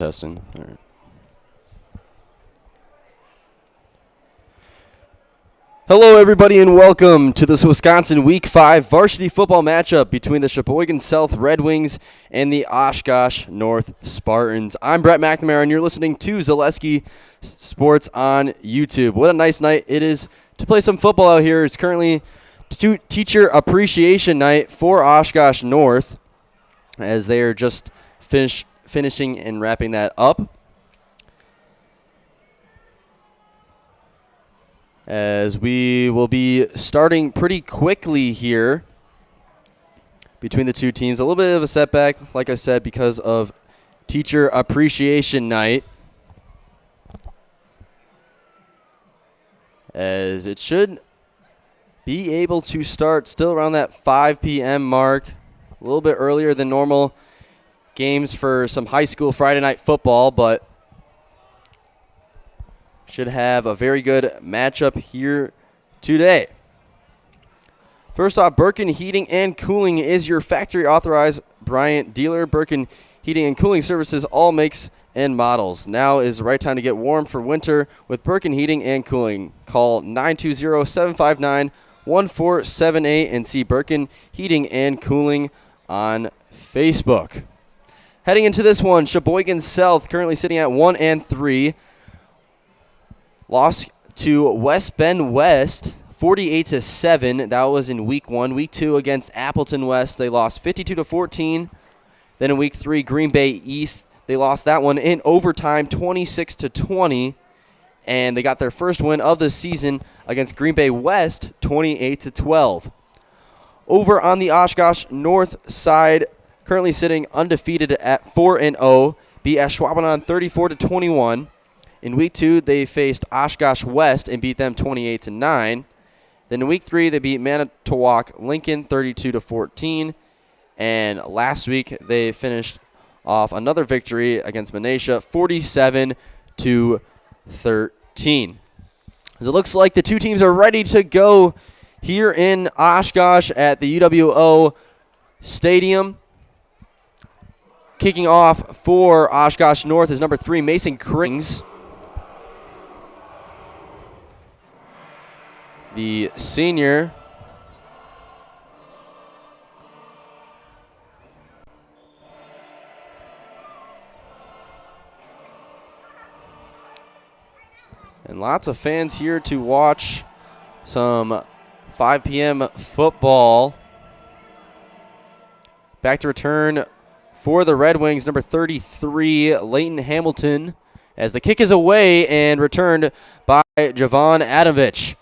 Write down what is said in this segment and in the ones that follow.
Testing. All right. Hello, everybody, and welcome to this Wisconsin Week 5 varsity football matchup between the Sheboygan South Red Wings and the Oshkosh North Spartans. I'm Brett McNamara, and you're listening to Zaleski Sports on YouTube. What a nice night it is to play some football out here. It's currently Teacher Appreciation Night for Oshkosh North, as they are just finishing and wrapping that up. As we will be starting pretty quickly here between the two teams. A little bit of a setback, like I said, because of Teacher Appreciation Night. As it should be able to start still around that 5 p.m. mark, a little bit earlier than normal games for some high school Friday night football, but should have a very good matchup here today. First off, Birkin Heating and Cooling is your factory authorized Bryant dealer. Birkin Heating and Cooling services all makes and models. Now is the right time to get warm for winter with Birkin Heating and Cooling. Call 920-759-1478 and see Birkin Heating and Cooling on Facebook. Heading into this one, Sheboygan South currently sitting at 1-3. Lost to West Bend West, 48-7. That was in Week 1. Week 2 against Appleton West, they lost 52-14. Then in Week 3, Green Bay East, they lost that one in overtime, 26-20. And they got their first win of the season against Green Bay West, 28-12. Over on the Oshkosh North side, currently sitting undefeated at 4-0, beat Ashwaubenon 34-21. In Week 2, they faced Oshkosh West and beat them 28-9. Then in Week 3, they beat Manitowoc Lincoln 32-14. And last week, they finished off another victory against Menasha 47-13. As it looks like the two teams are ready to go here in Oshkosh at the UWO Stadium. Kicking off for Oshkosh North is number 3, Mason Krings, the senior. And lots of fans here to watch some 5 p.m. football. Back to return for the Red Wings, number 33, Leighton Hamilton, as the kick is away and returned by Javon Adovich.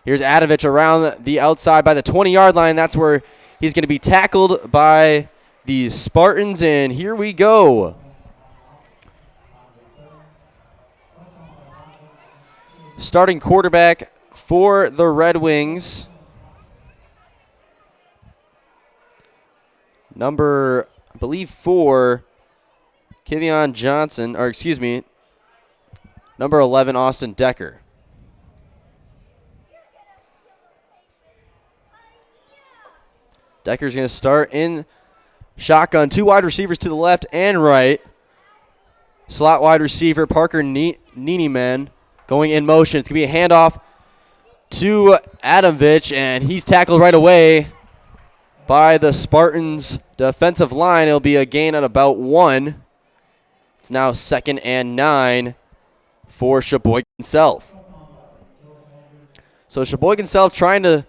Here's Adovich around the outside by the 20-yard line. That's where he's going to be tackled by the Spartans, and here we go. Starting quarterback for the Red Wings, number, I believe, 4, Kivion Johnson, or excuse me, number 11, Austin Decker. Decker's going to start in shotgun. 2 wide receivers to the left and right. Slot wide receiver Parker Nieneman going in motion. It's going to be a handoff to Adamvich, and he's tackled right away by the Spartans' defensive line. It'll be a gain at about 1. It's now 2nd and 9 for Sheboygan South. So Sheboygan South trying to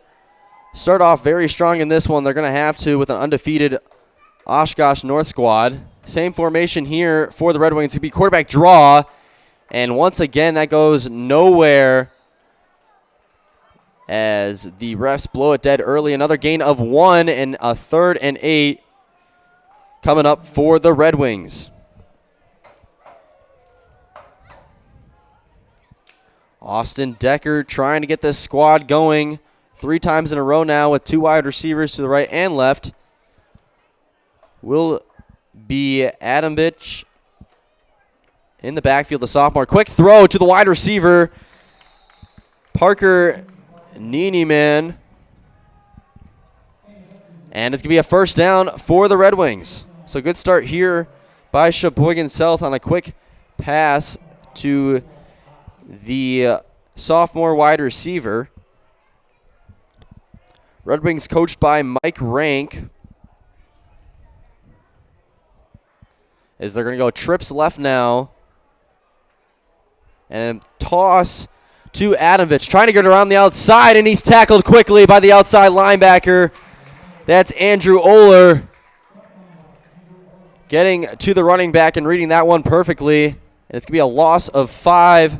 start off very strong in this one. They're going to have to with an undefeated Oshkosh North squad. Same formation here for the Red Wings. It's going to be quarterback draw. And once again, that goes nowhere as the refs blow it dead early. Another gain of 1 and a 3rd and 8 coming up for the Red Wings. Austin Decker trying to get this squad going 3 times in a row now with 2 wide receivers to the right and left. Will be Adamvich in the backfield, the sophomore. Quick throw to the wide receiver, Parker Nieneman. And it's going to be a first down for the Red Wings. So good start here by Sheboygan South on a quick pass to the sophomore wide receiver. Red Wings coached by Mike Rank. As they're going to go trips left now. And toss to Adamvich, trying to get around the outside, and he's tackled quickly by the outside linebacker. That's Andrew Oler. Getting to the running back and reading that one perfectly. And it's going to be a loss of 5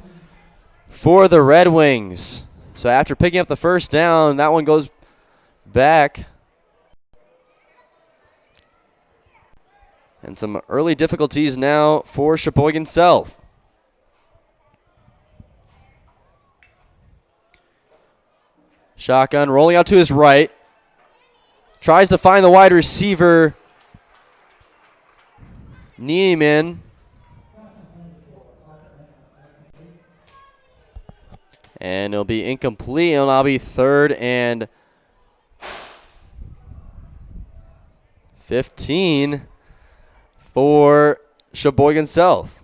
for the Red Wings. So after picking up the first down, that one goes back. And some early difficulties now for Sheboygan South. Shotgun rolling out to his right. Tries to find the wide receiver, Niemann. And it'll be incomplete. It'll now be 3rd and 15 for Sheboygan South.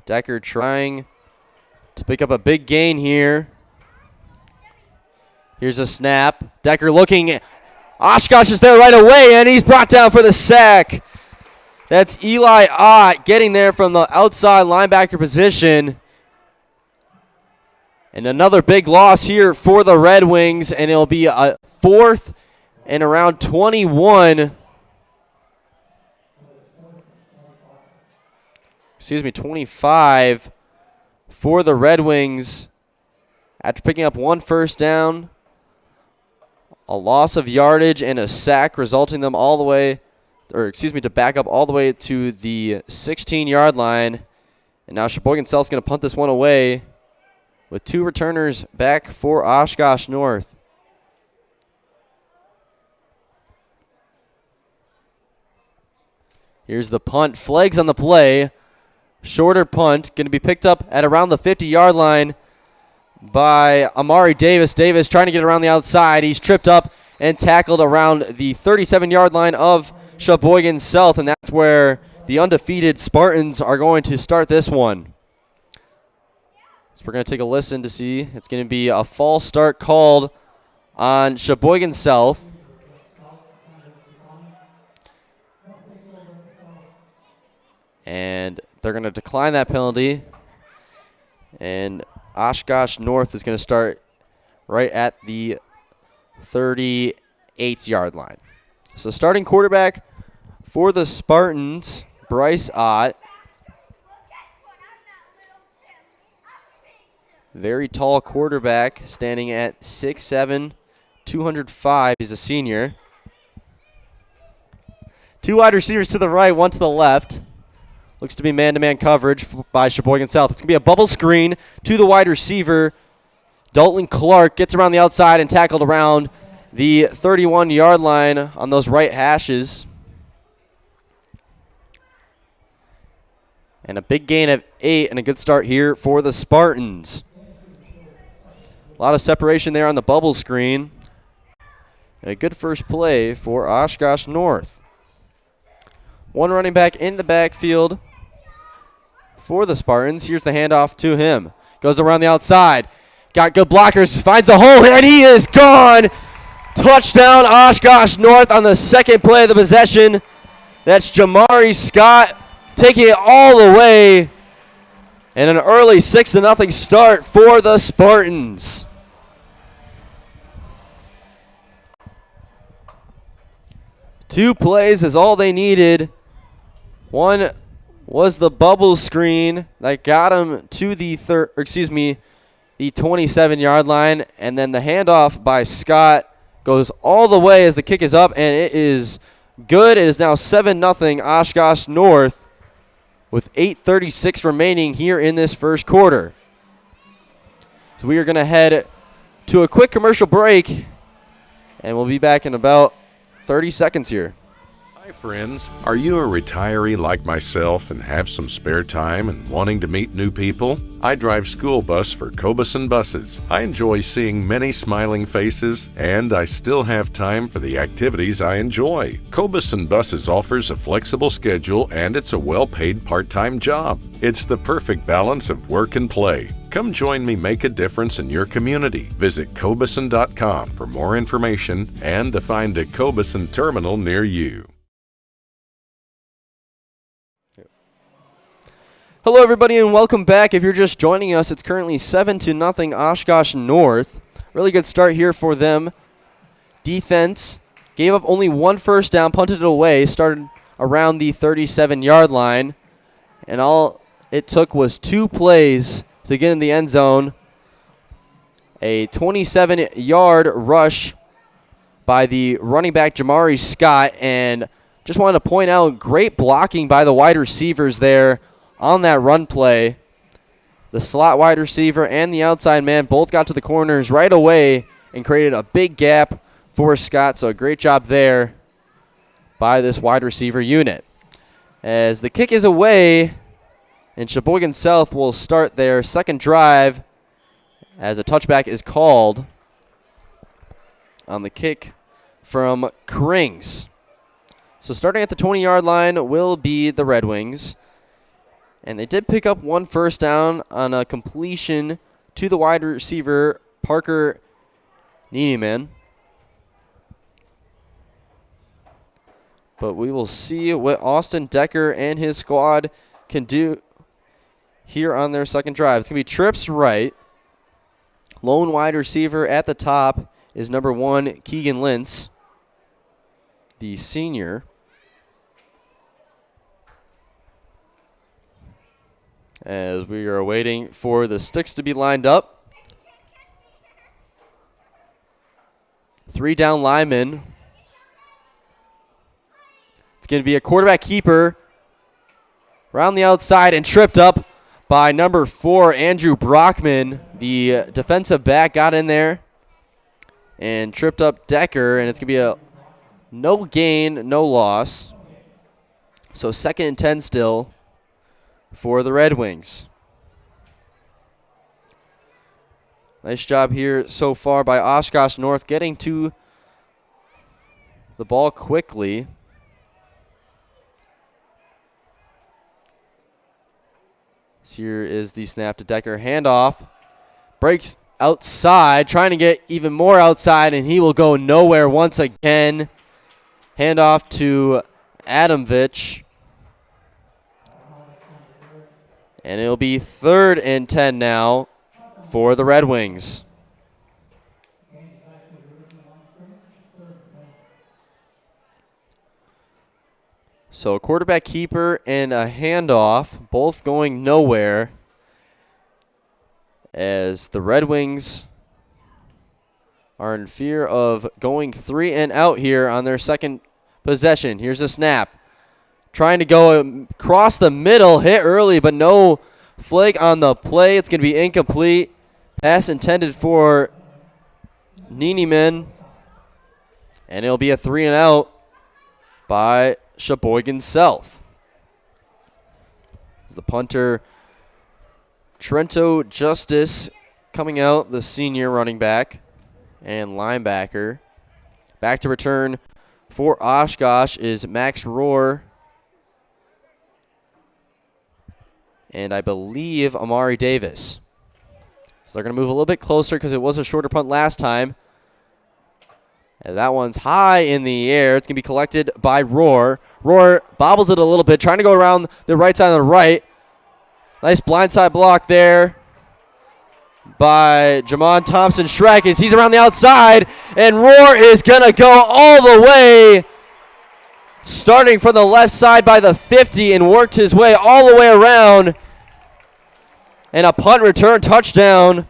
Decker trying to pick up a big gain here. Here's a snap. Decker looking. Oshkosh is there right away, and he's brought down for the sack. That's Eli Ott getting there from the outside linebacker position. And another big loss here for the Red Wings, and it'll be a 4th and around 21. 25 for the Red Wings after picking up 1 first down, a loss of yardage, and a sack, resulting them all the way, to back up all the way to the 16-yard line. And now Sheboygan South's going to punt this one away with 2 returners back for Oshkosh North. Here's the punt. Flags on the play. Shorter punt, going to be picked up at around the 50-yard line by Amari Davis. Davis trying to get around the outside. He's tripped up and tackled around the 37-yard line of Sheboygan South, and that's where the undefeated Spartans are going to start this one. So we're going to take a listen to see. It's going to be a false start called on Sheboygan South. And they're going to decline that penalty. And Oshkosh North is going to start right at the 38-yard line. So starting quarterback for the Spartans, Bryce Ott. Very tall quarterback, standing at 6'7", 205. He's a senior. 2 wide receivers to the right, 1 to the left. Looks to be man-to-man coverage by Sheboygan South. It's going to be a bubble screen to the wide receiver. Dalton Clark gets around the outside and tackled around the 31-yard line on those right hashes. And a big gain of 8 and a good start here for the Spartans. A lot of separation there on the bubble screen. And a good first play for Oshkosh North. 1 running back in the backfield for the Spartans. Here's the handoff to him. Goes around the outside. Got good blockers. Finds the hole, and he is gone. Touchdown, Oshkosh North on the second play of the possession. That's Jamari Scott taking it all the way. And an early 6-0 start for the Spartans. Two plays is all they needed. One was the bubble screen that got him to the the 27-yard line, and then the handoff by Scott goes all the way as the kick is up, and it is good. It is now 7-0 Oshkosh North with 8:36 remaining here in this first quarter. So we are going to head to a quick commercial break, and we'll be back in about 30 seconds here. Hi Hi friends, are you a retiree like myself and have some spare time and wanting to meet new people? I drive school bus for Cobeson Buses. I enjoy seeing many smiling faces, and I still have time for the activities I enjoy. Cobeson Buses offers a flexible schedule, and it's a well-paid part-time job. It's the perfect balance of work and play. Come join me make a difference in your community. Visit Cobeson.com for more information and to find a Cobeson terminal near you. Hello, everybody, and welcome back. If you're just joining us, it's currently 7-0 Oshkosh North. Really good start here for them. Defense gave up only one first down, punted it away, started around the 37-yard line, and all it took was 2 plays to get in the end zone. A 27-yard rush by the running back Jamari Scott, and just wanted to point out great blocking by the wide receivers there on that run play. The slot wide receiver and the outside man both got to the corners right away and created a big gap for Scott, so a great job there by this wide receiver unit. As the kick is away, and Sheboygan South will start their second drive as a touchback is called on the kick from Krings. So starting at the 20-yard line will be the Red Wings. And they did pick up one first down on a completion to the wide receiver, Parker Nieneman. But we will see what Austin Decker and his squad can do here on their second drive. It's going to be trips right. Lone wide receiver at the top is number 1, Keegan Lintz, the senior. As we are waiting for the sticks to be lined up. 3 down linemen. It's going to be a quarterback keeper around the outside and tripped up by number 4, Andrew Brockman. The defensive back got in there and tripped up Decker, and it's going to be a no gain, no loss. So 2nd and 10 still for the Red Wings. Nice job here so far by Oshkosh North getting to the ball quickly. So here is the snap to Decker. Handoff. Breaks outside, trying to get even more outside, and he will go nowhere once again. Handoff to Adamvich. And it'll be 3rd and 10 now for the Red Wings. So a quarterback keeper and a handoff, both going nowhere, as the Red Wings are in fear of going 3 and out here on their second possession. Here's a snap. Trying to go across the middle, hit early, but no flag on the play. It's going to be incomplete. Pass intended for Nieneman. And it'll be a 3 and out by Sheboygan South. As the punter, Trento Justice, coming out, the senior running back and linebacker. Back to return for Oshkosh is Max Rohr. And I believe Amari Davis. So they're going to move a little bit closer because it was a shorter punt last time. And that one's high in the air. It's going to be collected by Rohr. Rohr bobbles it a little bit, trying to go around the right side of the right. Nice blindside block there by Jamon Thompson Schreck as he's around the outside. And Rohr is going to go all the way, starting from the left side by the 50 and worked his way all the way around. And a punt return touchdown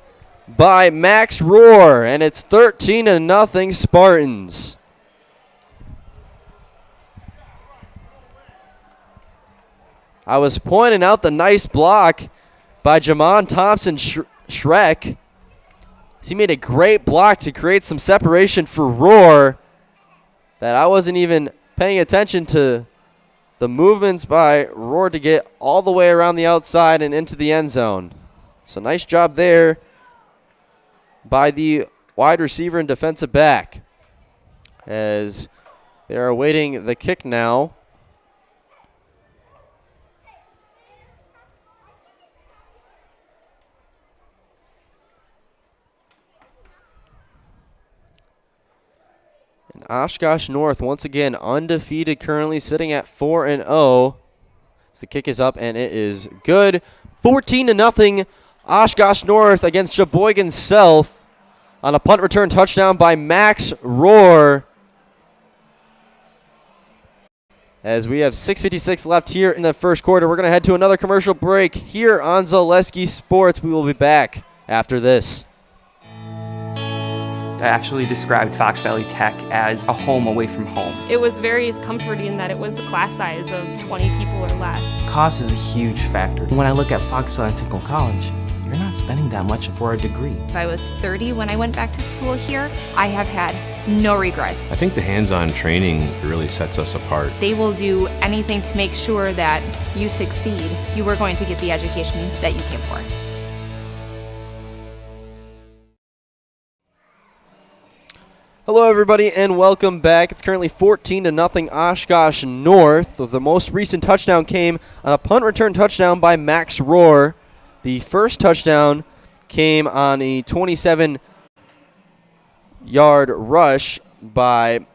by Max Rohr. And it's 13-0 Spartans. I was pointing out the nice block by Jamon Thompson Schreck. He made a great block to create some separation for Rohr that I wasn't even paying attention to the movements by Rohr to get all the way around the outside and into the end zone. So nice job there by the wide receiver and defensive back as they are awaiting the kick now. And Oshkosh North, once again, undefeated, currently sitting at 4-0. The kick is up, and it is good. 14-0, Oshkosh North against Sheboygan South on a punt return touchdown by Max Rohr. As we have 6:56 left here in the first quarter, we're going to head to another commercial break here on Zaleski Sports. We will be back after this. I actually described Fox Valley Tech as a home away from home. It was very comforting that it was a class size of 20 people or less. Cost is a huge factor. When I look at Fox Valley Technical College, you're not spending that much for a degree. If I was 30 when I went back to school here, I have had no regrets. I think the hands-on training really sets us apart. They will do anything to make sure that you succeed. You are going to get the education that you came for. Hello, everybody, and welcome back. It's currently 14-0 Oshkosh North. The most recent touchdown came on a punt return touchdown by Max Rohr. The first touchdown came on a 27-yard rush by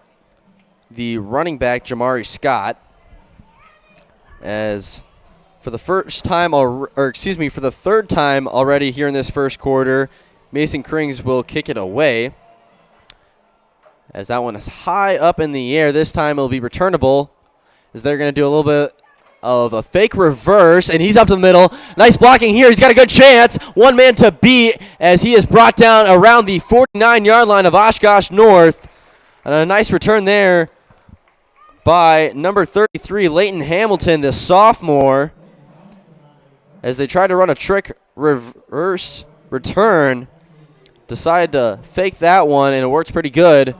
the running back Jamari Scott. As for the first time, for the third time already here in this first quarter, Mason Krings will kick it away. As that one is high up in the air. This time it'll be returnable, as they're going to do a little bit of a fake reverse, and he's up to the middle. Nice blocking here. He's got a good chance. One man to beat as he is brought down around the 49-yard line of Oshkosh North. And a nice return there by number 33, Leighton Hamilton, the sophomore, as they try to run a trick reverse return. Decided to fake that one, and it works pretty good.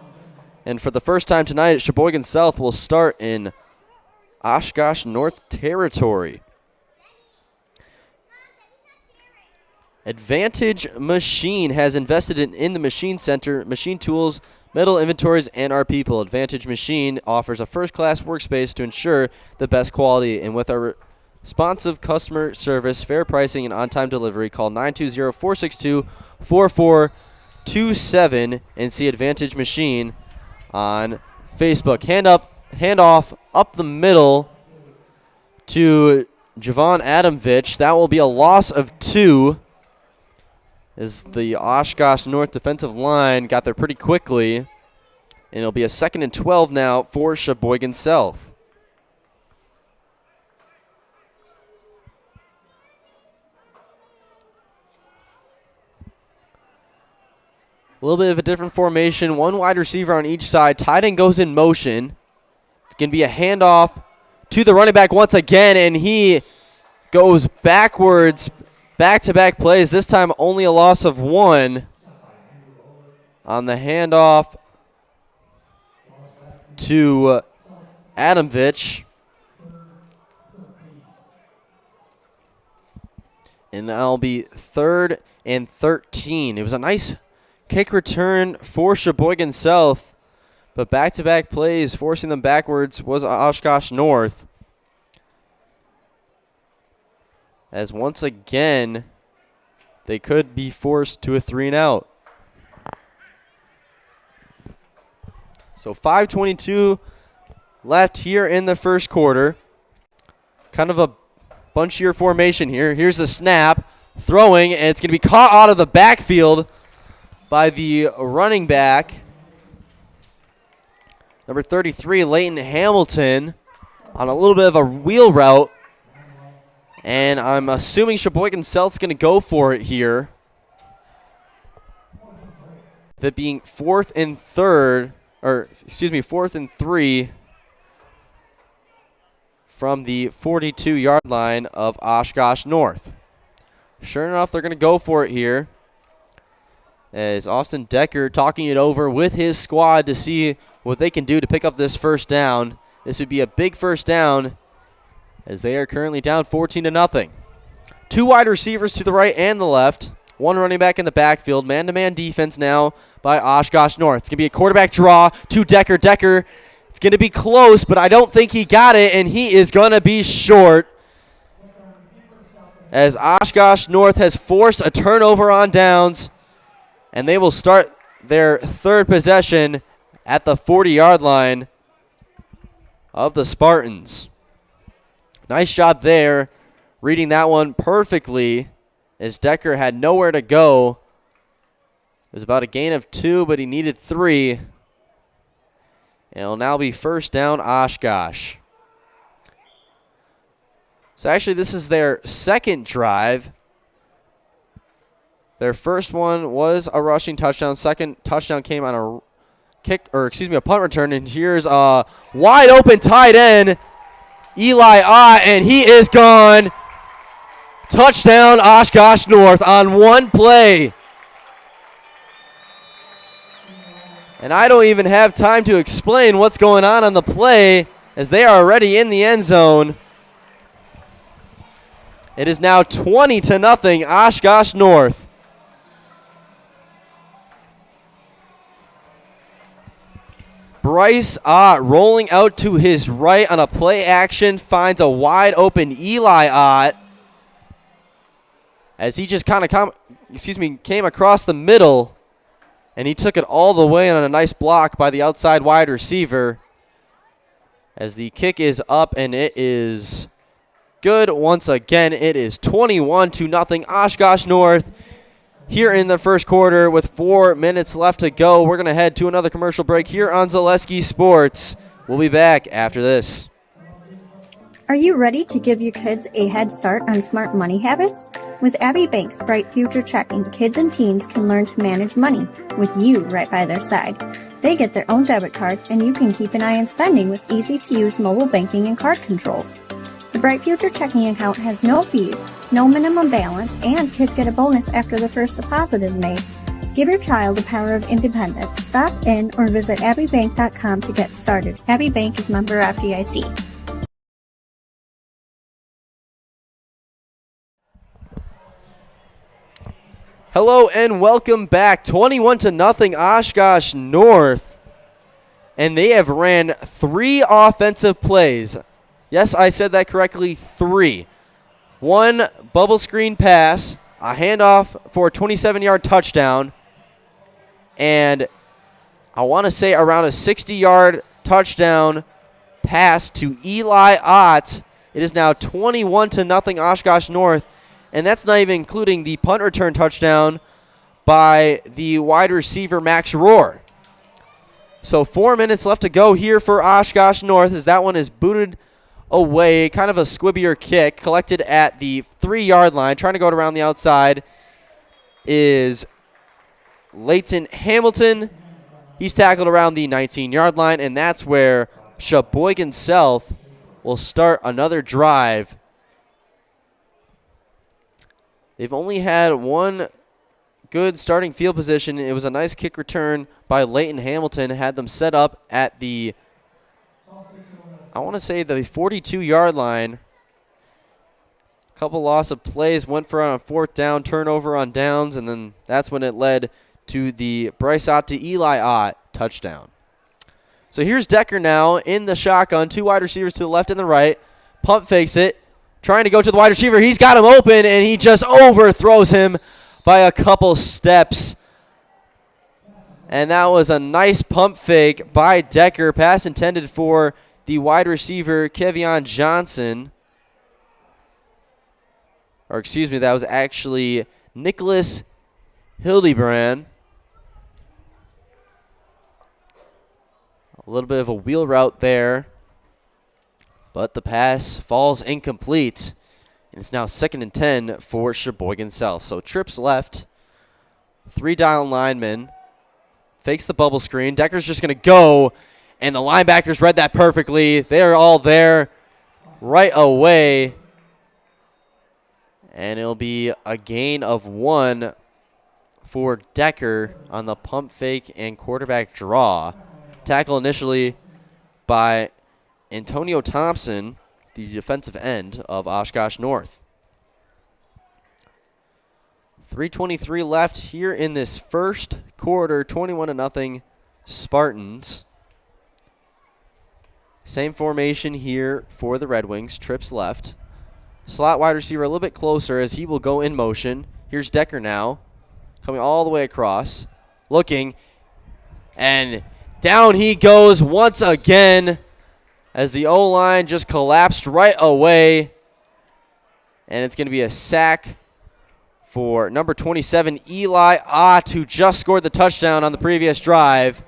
And for the first time tonight, Sheboygan South will start in Oshkosh North territory. Advantage Machine has invested in the Machine Center, machine tools, metal inventories, and our people. Advantage Machine offers a first-class workspace to ensure the best quality. And with our responsive customer service, fair pricing, and on-time delivery, call 920-462-4427 and see Advantage Machine on Facebook. Handoff up the middle to Javon Adamvich. That will be a loss of 2, as the Oshkosh North defensive line got there pretty quickly. And it'll be a 2nd and 12 now for Sheboygan South. A little bit of a different formation. One wide receiver on each side. Tight end goes in motion. It's going to be a handoff to the running back once again, and he goes backwards, back-to-back plays. This time only a loss of 1 on the handoff to Adamvich. And that'll be 3rd and 13. It was a nice kick return for Sheboygan South, but back-to-back plays forcing them backwards was Oshkosh North. As once again, they could be forced to a 3-and-out. So 5:22 left here in the first quarter. Kind of a bunchier formation here. Here's the snap, throwing, and it's going to be caught out of the backfield by the running back, number 33, Leighton Hamilton, on a little bit of a wheel route. And I'm assuming Sheboygan South's going to go for it here. That being 4th and 3 from the 42-yard line of Oshkosh North. Sure enough, they're going to go for it here, as Austin Decker talking it over with his squad to see what they can do to pick up this first down. This would be a big first down as they are currently down 14-0. Two wide receivers to the right and the left. One running back in the backfield. Man-to-man defense now by Oshkosh North. It's going to be a quarterback draw to Decker. Decker, it's going to be close, but I don't think he got it, and he is going to be short as Oshkosh North has forced a turnover on downs, and they will start their third possession at the 40-yard line of the Spartans. Nice job there, reading that one perfectly, as Decker had nowhere to go. It was about a gain of 2, but he needed 3. And it'll now be first down Oshkosh. So actually this is their second drive. Their first one was a rushing touchdown. Second touchdown came on a a punt return. And here's a wide open tight end, Eli Ott, and he is gone. Touchdown Oshkosh North on one play. And I don't even have time to explain what's going on the play as they are already in the end zone. It is now 20-0 Oshkosh North. Bryce Ott rolling out to his right on a play action finds a wide open Eli Ott as he just kind of came across the middle, and he took it all the way on a nice block by the outside wide receiver as the kick is up, and it is good once again. It is 21-0 Oshkosh North here in the first quarter with 4 minutes left to go. We're going to head to another commercial break here on Zaleski Sports. We'll be back after this. Are you ready to give your kids a head start on smart money habits? With Abbey Bank's Bright Future Checking, kids and teens can learn to manage money with you right by their side. They get their own debit card, and you can keep an eye on spending with easy-to-use mobile banking and card controls. The Bright Future Checking account has no fees, no minimum balance, and kids get a bonus after the first deposit is made. Give your child the power of independence. Stop in or visit abbeybank.com to get started. Abbey Bank is member FDIC. Hello and welcome back. 21-0 Oshkosh North. And they have ran 3 offensive plays. Yes, I said that correctly, 3. 1 bubble screen pass, a handoff for a 27-yard touchdown, and I want to say around a 60-yard touchdown pass to Eli Ott. It is now 21-0 Oshkosh North. And that's not even including the punt return touchdown by the wide receiver, Max Rohr. So 4 minutes left to go here for Oshkosh North as that one is booted away. Kind of a squibbier kick collected at the 3-yard line. Trying to go around the outside is Leighton Hamilton. He's tackled around the 19-yard line, and that's where Sheboygan South will start another drive. They've only had one good starting field position. It was a nice kick return by Leighton Hamilton. Had them set up at the, I want to say, the 42-yard line. A couple loss of plays. Went for on a 4th down, turnover on downs, and then that's when it led to the Bryce Ott to Eli Ott touchdown. So here's Decker now in the shotgun. 2 wide receivers to the left and the right. Pump fakes it. Trying to go to the wide receiver. He's got him open, and he just overthrows him by a couple steps. And that was a nice pump fake by Decker. Pass intended for the wide receiver, Kevion Johnson. Or excuse me, that was actually Nicholas Hildebrand. A little bit of a wheel route there, but the pass falls incomplete. And it's now 2nd and 10 for Sheboygan South. So trips left, 3 down linemen, fakes the bubble screen. Decker's just going to go, and the linebackers read that perfectly. They're all there right away. And it'll be a gain of 1 for Decker on the pump fake and quarterback draw. Tackle initially by Antonio Thompson, the defensive end of Oshkosh North. 3:23 left here in this first quarter, 21-0 Spartans. Same formation here for the Red Wings. Trips left. Slot wide receiver a little bit closer as he will go in motion. Here's Decker now, coming all the way across, looking, and down he goes once again as the O-line just collapsed right away. And it's going to be a sack for number 27, Eli Ott, who just scored the touchdown on the previous drive.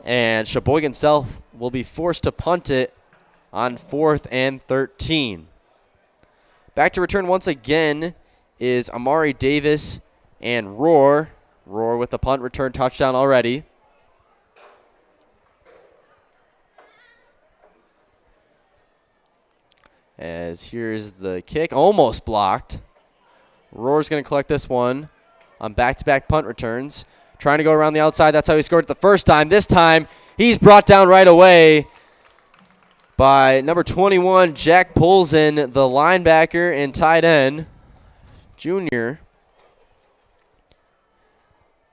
And Sheboygan South will be forced to punt it on 4th and 13. Back to return once again is Amari Davis and Roar. Roar with the punt return touchdown already. As here's the kick, almost blocked. Roar's going to collect this one on back-to-back punt returns. Trying to go around the outside. That's how he scored it the first time. This time, he's brought down right away by number 21, Jack Polzin, the linebacker and tight end, junior.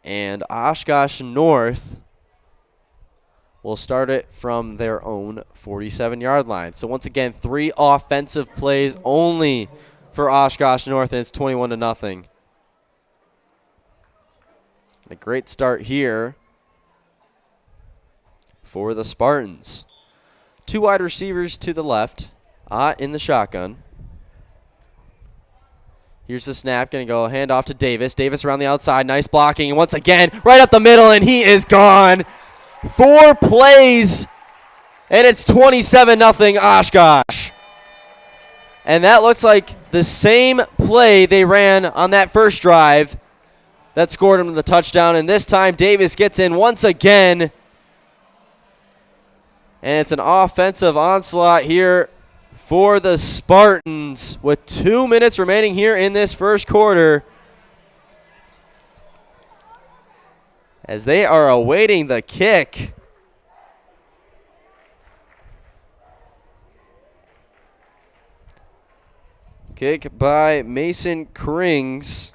And Oshkosh North will start it from their own 47-yard line. So once again, 3 offensive plays only for Oshkosh North, and it's 21-0. A great start here for the Spartans. 2 wide receivers to the left, in the shotgun. Here's the snap, going to go hand off to Davis. Davis around the outside, nice blocking, and once again, right up the middle, and he is gone. 4 plays, and it's 27-0 Oshkosh. And that looks like the same play they ran on that first drive that scored him the touchdown. And this time, Davis gets in once again. And it's an offensive onslaught here for the Spartans with 2 minutes remaining here in this first quarter, as they are awaiting the kick. Kick by Mason Krings.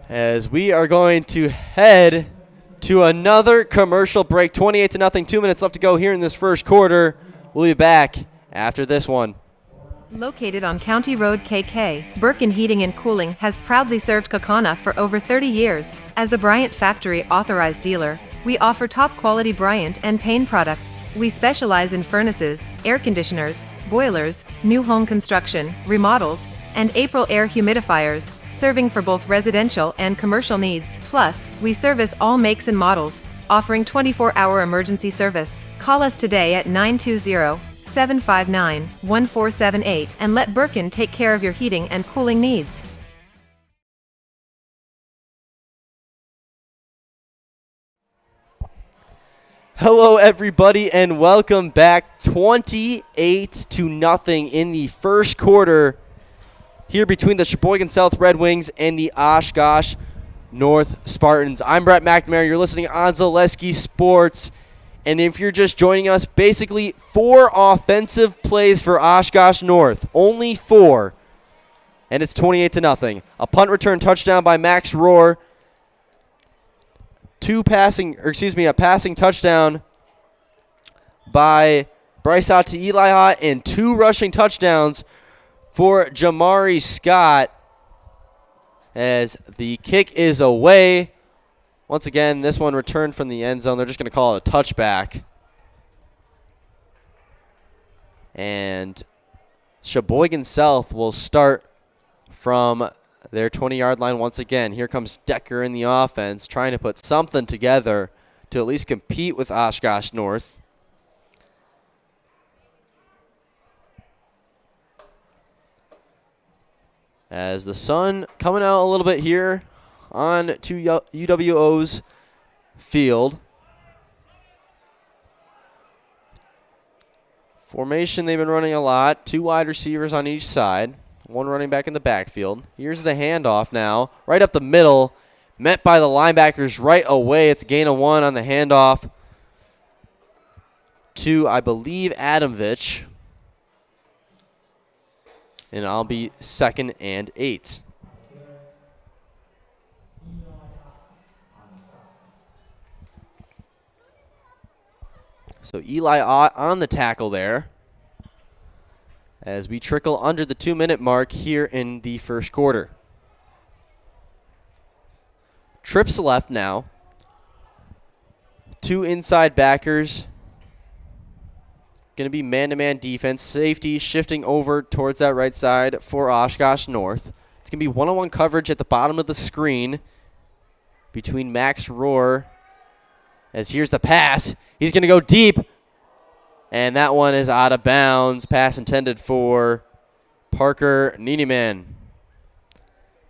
As we are going to head to another commercial break. 28-0, 2 minutes left to go here in this first quarter. We'll be back after this one. Located on County Road KK, Birkin Heating and Cooling has proudly served Kaukauna for over 30 years. As a Bryant Factory authorized dealer, we offer top quality Bryant and Payne products. We specialize in furnaces, air conditioners, boilers, new home construction, remodels, and April air humidifiers, serving for both residential and commercial needs. Plus, we service all makes and models, offering 24-hour emergency service. Call us today at 920-759-1478 and let Birkin take care of your heating and cooling needs. Hello, everybody, and welcome back. 28-0 in the first quarter here between the Sheboygan South Red Wings and the Oshkosh North Spartans. I'm Brett McNamara. You're listening on Zaleski Sports. And if you're just joining us, basically 4 offensive plays for Oshkosh North. Only 4. And it's 28-0. A punt return touchdown by Max Rohr. A passing touchdown by Bryce Ott to Eli Ott, and 2 rushing touchdowns for Jamari Scott, as the kick is away. Once again, this one returned from the end zone. They're just going to call it a touchback. And Sheboygan South will start from their 20-yard line once again. Here comes Decker in the offense, trying to put something together to at least compete with Oshkosh North. As the sun coming out a little bit here on to UWO's field. Formation they've been running a lot. 2 wide receivers on each side. One running back in the backfield. Here's the handoff now. Right up the middle. Met by the linebackers right away. It's a gain of 1 on the handoff to, I believe, Adamvich. And I'll be 2nd and 8. So Eli Ott on the tackle there as we trickle under the 2-minute mark here in the first quarter. Trips left now. 2 inside backers. Going to be man-to-man defense. Safety shifting over towards that right side for Oshkosh North. It's going to be one-on-one coverage at the bottom of the screen between Max Rohr. As here's the pass. He's going to go deep. And that one is out of bounds. Pass intended for Parker Nieneman.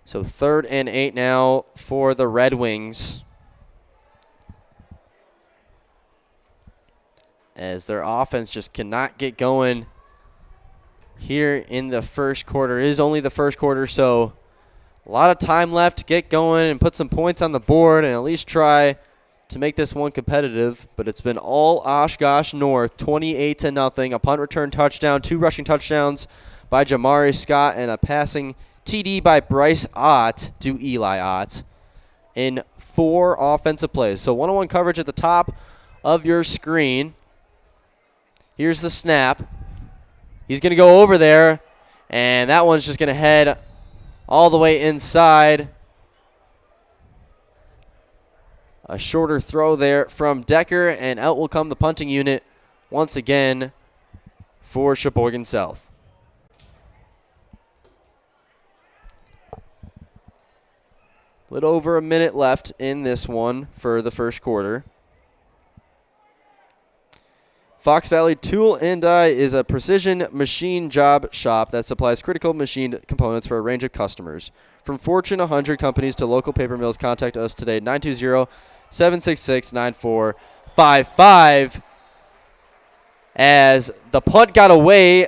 So 3rd and 8 now for the Red Wings, as their offense just cannot get going here in the first quarter. It is only the first quarter, so a lot of time left to get going and put some points on the board and at least try to make this one competitive. But it's been all Oshkosh North, 28-0. A punt return touchdown, 2 rushing touchdowns by Jamari Scott, and a passing TD by Bryce Ott to Eli Ott in 4 offensive plays. So one-on-one coverage at the top of your screen. Here's the snap. He's going to go over there, and that one's just going to head all the way inside. A shorter throw there from Decker, and out will come the punting unit once again for Sheboygan South. Little over a minute left in this one for the first quarter. Fox Valley Tool and Die is a precision machine job shop that supplies critical machine components for a range of customers. From Fortune 100 companies to local paper mills, contact us today, 920-766-9455. As the punt got away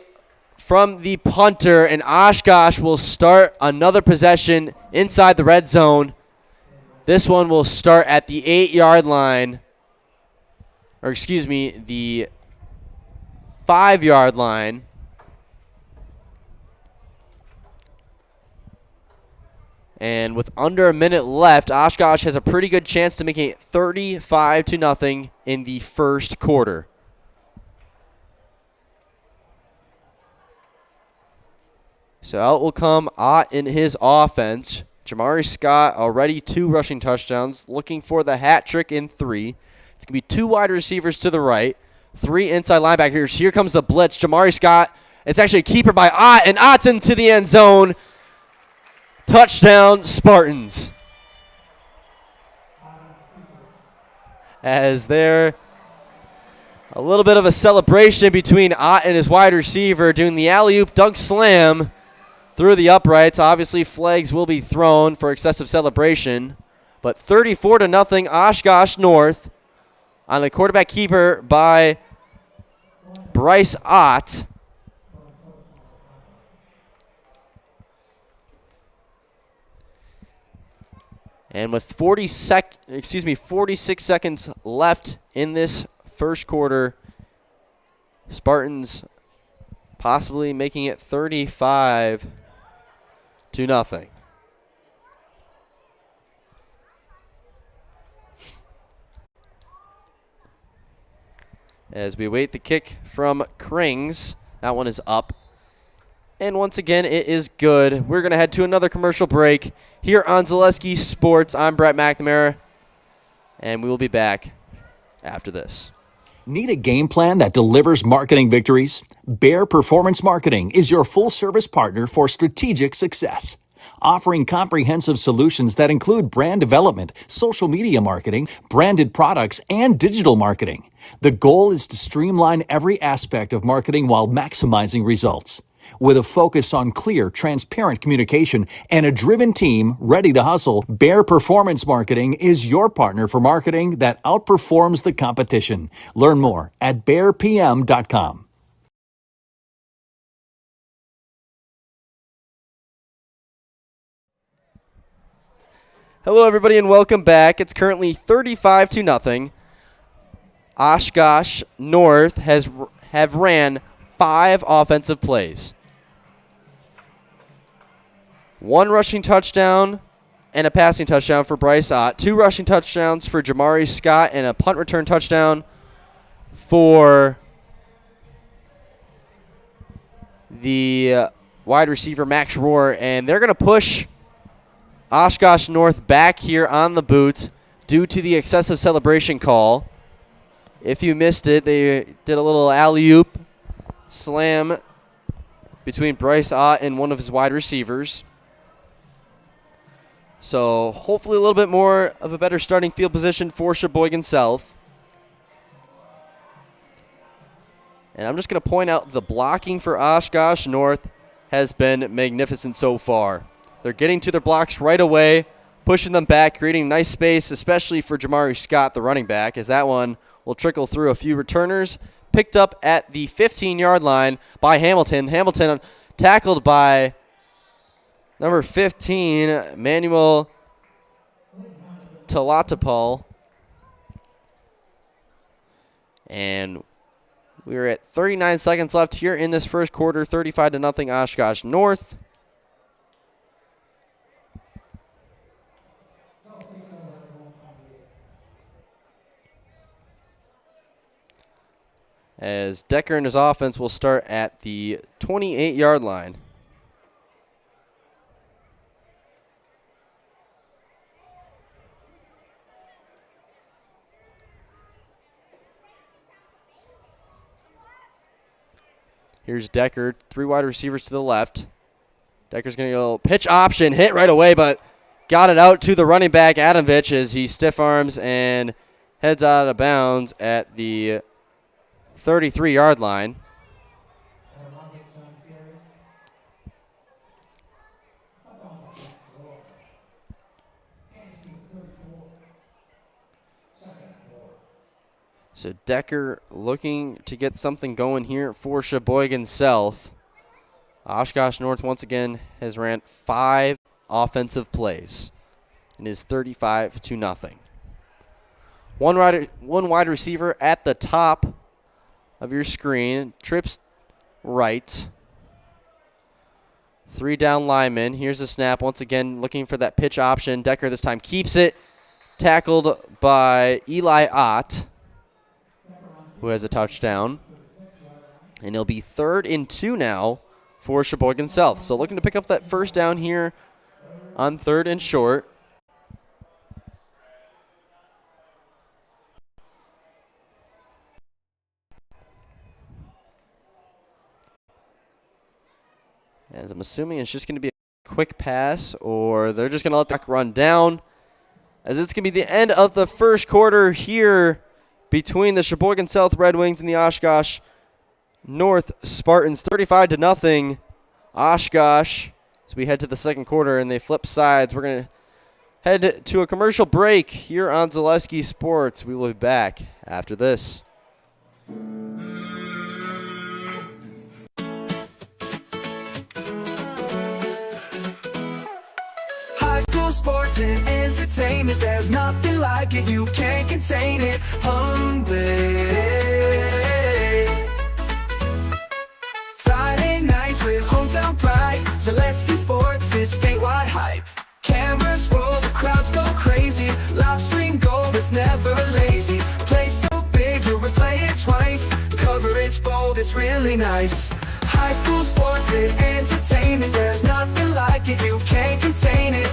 from the punter, and Oshkosh will start another possession inside the red zone. This one will start at the 8-yard line, or excuse me, the 5-yard line. And with under a minute left, Oshkosh has a pretty good chance to make it 35-0 in the first quarter. So out will come Ott in his offense. Jamari Scott already 2 rushing touchdowns, looking for the hat trick in 3. It's going to be 2 wide receivers to the right, 3 inside linebackers. Here comes the blitz. Jamari Scott, it's actually a keeper by Ott, and Ott's into the end zone. Touchdown, Spartans. As there, a little bit of a celebration between Ott and his wide receiver doing the alley-oop dunk slam through the uprights. Obviously, flags will be thrown for excessive celebration. But 34-0 Oshkosh North on the quarterback keeper by Bryce Ott. And with 46 seconds left in this first quarter, Spartans possibly making it 35-0. As we await the kick from Krings, that one is up. And once again, it is good. We're going to head to another commercial break here on Zaleski Sports. I'm Brett McNamara, and we will be back after this. Need a game plan that delivers marketing victories? Bear Performance Marketing is your full-service partner for strategic success. Offering comprehensive solutions that include brand development, social media marketing, branded products, and digital marketing. The goal is to streamline every aspect of marketing while maximizing results. With a focus on clear, transparent communication and a driven team ready to hustle, Bear Performance Marketing is your partner for marketing that outperforms the competition. Learn more at bearpm.com. Hello, everybody, and welcome back. It's currently 35-0. Oshkosh North have ran 5 offensive plays. 1 rushing touchdown and a passing touchdown for Bryce Ott. 2 rushing touchdowns for Jamari Scott and a punt return touchdown for the wide receiver Max Rohr. And they're going to push Oshkosh North back here on the boot due to the excessive celebration call. If you missed it, they did a little alley-oop slam between Bryce Ott and one of his wide receivers. So hopefully a little bit more of a better starting field position for Sheboygan South. And I'm just going to point out the blocking for Oshkosh North has been magnificent so far. They're getting to their blocks right away, pushing them back, creating nice space, especially for Jamari Scott, the running back, as that one will trickle through a few returners. Picked up at the 15-yard line by Hamilton. Hamilton tackled by number 15, Manuel Talatapal. And we're at 39 seconds left here in this first quarter, 35-0 Oshkosh North. As Decker and his offense will start at the 28-yard line. Here's Decker, 3 wide receivers to the left. Decker's going to go pitch option, hit right away, but got it out to the running back, Adamvich, as he stiff arms and heads out of bounds at the 33-yard line. So Decker looking to get something going here for Sheboygan South. Oshkosh North once again has ran 5 offensive plays and is 35-0. One wide receiver at the top of your screen, trips right. 3 down linemen. Here's the snap. Once again, looking for that pitch option. Decker this time keeps it. Tackled by Eli Ott, who has a touchdown. And it'll be 3rd and 2 now for Sheboygan South. So looking to pick up that first down here on 3rd and short. As I'm assuming it's just going to be a quick pass, or they're just going to let the clock run down. As it's going to be the end of the first quarter here between the Sheboygan South Red Wings and the Oshkosh North Spartans. 35-0 Oshkosh. As we head to the second quarter and they flip sides, we're going to head to a commercial break here on Zaleski Sports. We will be back after this. Sports and entertainment, there's nothing like it, you can't contain it. Hungry Friday nights with hometown pride. Zaleski Sports is statewide hype. Cameras roll, the crowds go crazy. Live stream gold, it's never lazy. Play so big, you'll replay it twice. Coverage bold, it's really nice. High school sports and entertainment, there's nothing like it, you can't contain it.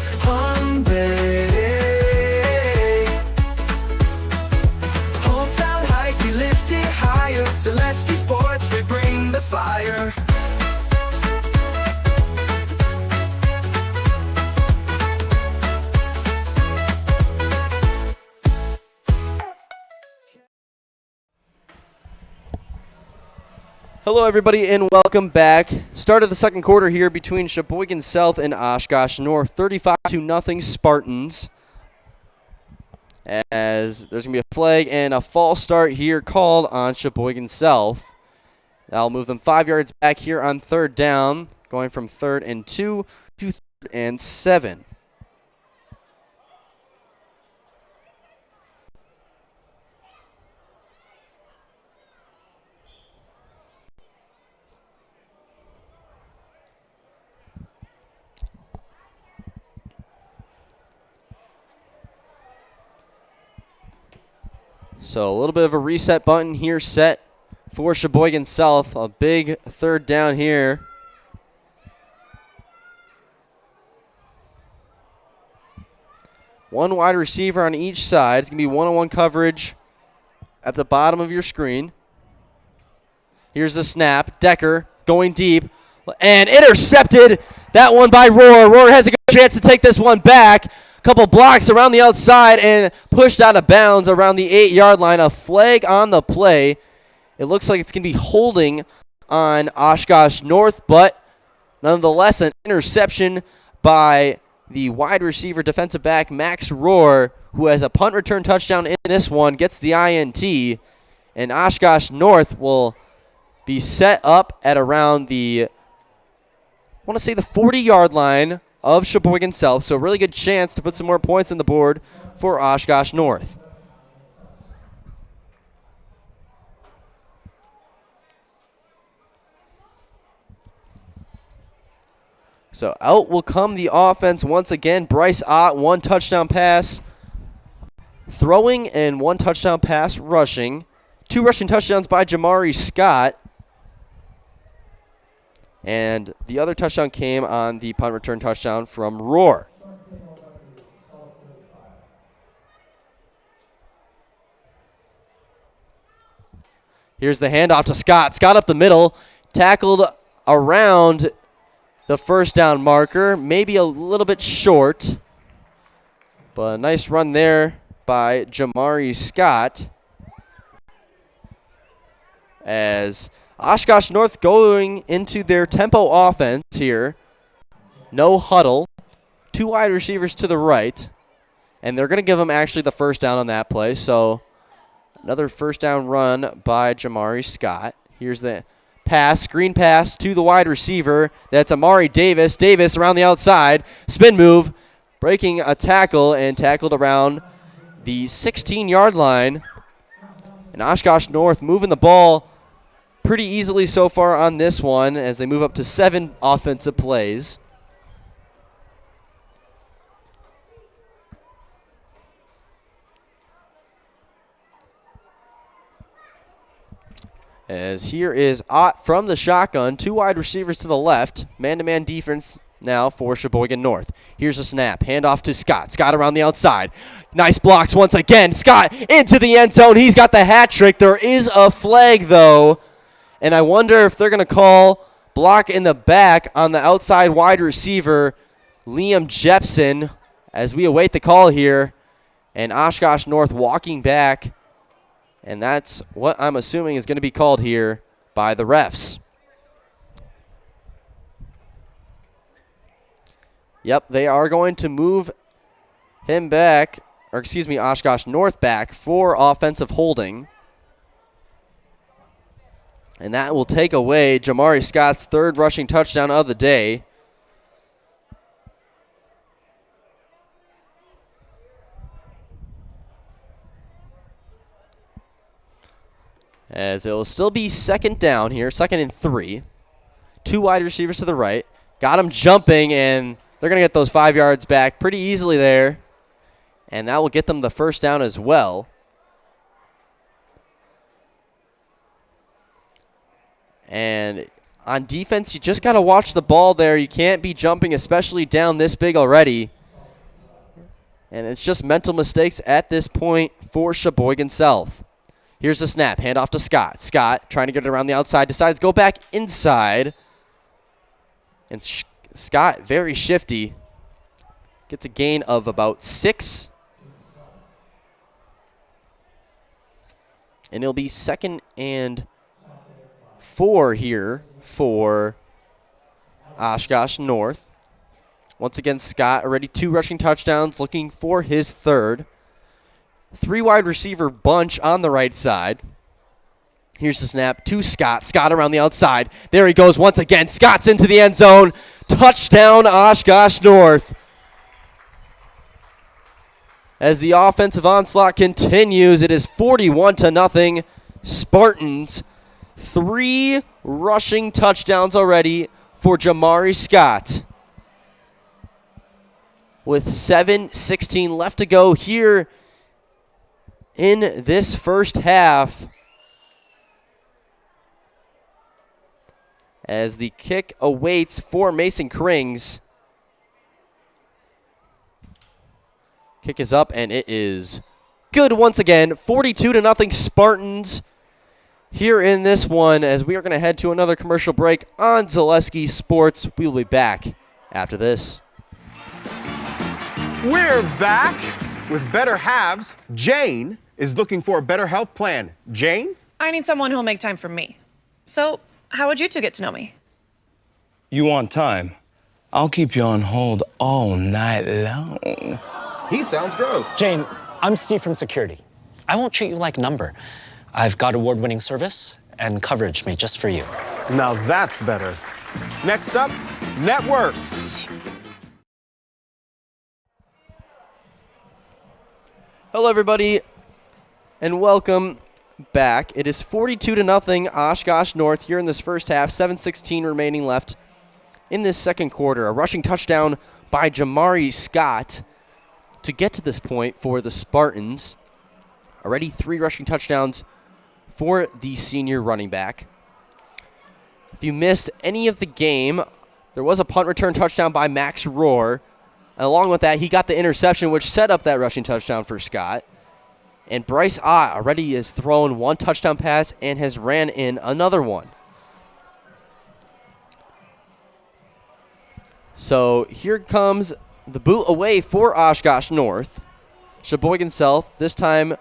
Hometown hype, we lift it higher. Zaleski Sports, we bring the fire. Hello, everybody, and welcome back. Start of the second quarter here between Sheboygan South and Oshkosh North. 35-0 Spartans. As there's going to be a flag and a false start here called on Sheboygan South. That'll move them 5 yards back here on 3rd down, going from 3rd and 2 to 3rd and 7. So a little bit of a reset button here set for Sheboygan South. A big third down here. One wide receiver on each side. It's going to be one-on-one coverage at the bottom of your screen. Here's the snap. Decker going deep and intercepted. That one by Rohr. Rohr has a good chance to take this one back. A couple blocks around the outside and pushed out of bounds around the 8-yard line. A flag on the play. It looks like it's going to be holding on Oshkosh North, but nonetheless an interception by the wide receiver defensive back Max Rohr, who has a punt return touchdown in this one, gets the INT, and Oshkosh North will be set up at around the, I want to say the 40-yard line of Sheboygan South, so a really good chance to put some more points on the board for Oshkosh North. So out will come the offense once again. Bryce Ott, 1 touchdown pass throwing and 1 touchdown pass rushing. 2 rushing touchdowns by Jamari Scott. And the other touchdown came on the punt return touchdown from Rohr. Here's the handoff to Scott. Scott up the middle, tackled around the first down marker, maybe a little bit short, but a nice run there by Jamari Scott. As Oshkosh North going into their tempo offense here. No huddle. 2 wide receivers to the right. And they're going to give them actually the first down on that play. So another first down run by Jamari Scott. Here's the pass, screen pass to the wide receiver. That's Amari Davis. Davis around the outside. Spin move. Breaking a tackle and tackled around the 16-yard line. And Oshkosh North moving the ball pretty easily so far on this one as they move up to 7 offensive plays. As here is Ott from the shotgun, 2 wide receivers to the left. Man-to-man defense now for Sheboygan North. Here's a snap. Handoff to Scott. Scott around the outside. Nice blocks once again. Scott into the end zone. He's got the hat trick. There is a flag, though. And I wonder if they're going to call block in the back on the outside wide receiver, Liam Jepson, as we await the call here. And Oshkosh North walking back. And that's what I'm assuming is going to be called here by the refs. Yep, they are going to move him back, or excuse me, Oshkosh North back for offensive holding. And that will take away Jamari Scott's 3rd rushing touchdown of the day. As it will still be 2nd down here, 2nd and 3. 2 wide receivers to the right. Got him jumping, and they're going to get those 5 yards back pretty easily there. And that will get them the first down as well. And on defense, you just got to watch the ball there. You can't be jumping, especially down this big already. And it's just mental mistakes at this point for Sheboygan South. Here's the snap. Handoff to Scott. Scott trying to get it around the outside. Decides to go back inside. And Scott, very shifty. Gets a gain of about 6. And it'll be 2nd and 4 here for Oshkosh North. Once again, Scott already 2 rushing touchdowns, looking for his 3rd. 3 wide receiver bunch on the right side. Here's the snap to Scott. Scott around the outside. There he goes once again. Scott's into the end zone. Touchdown, Oshkosh North. As the offensive onslaught continues, it is 41-0 Spartans. 3 rushing touchdowns already for Jamari Scott. With 7:16 left to go here in this first half. As the kick awaits for Mason Krings. Kick is up, and it is good once again. 42-0 Spartans here in this one, as we are going to head to another commercial break on Zaleski Sports. We will be back after this. We're back with Better Halves. Jane is looking for a better health plan. Jane? I need someone who'll make time for me. So, how would you two get to know me? You want time? I'll keep you on hold all night long. He sounds gross. Jane, I'm Steve from security. I won't treat you like a number. I've got award-winning service and coverage made just for you. Now that's better. Next up, networks. Hello, everybody, and welcome back. It is 42-0 Oshkosh North here in this first half. 7:16 remaining left in this second quarter. A rushing touchdown by Jamari Scott to get to this point for the Spartans. Already 3 rushing touchdowns for the senior running back. If you missed any of the game, there was a punt return touchdown by Max Rohr. And along with that, he got the interception, which set up that rushing touchdown for Scott. And Bryce Ott already has thrown 1 touchdown pass and has ran in another one. So here comes the boot away for Oshkosh North. Sheboygan South, this time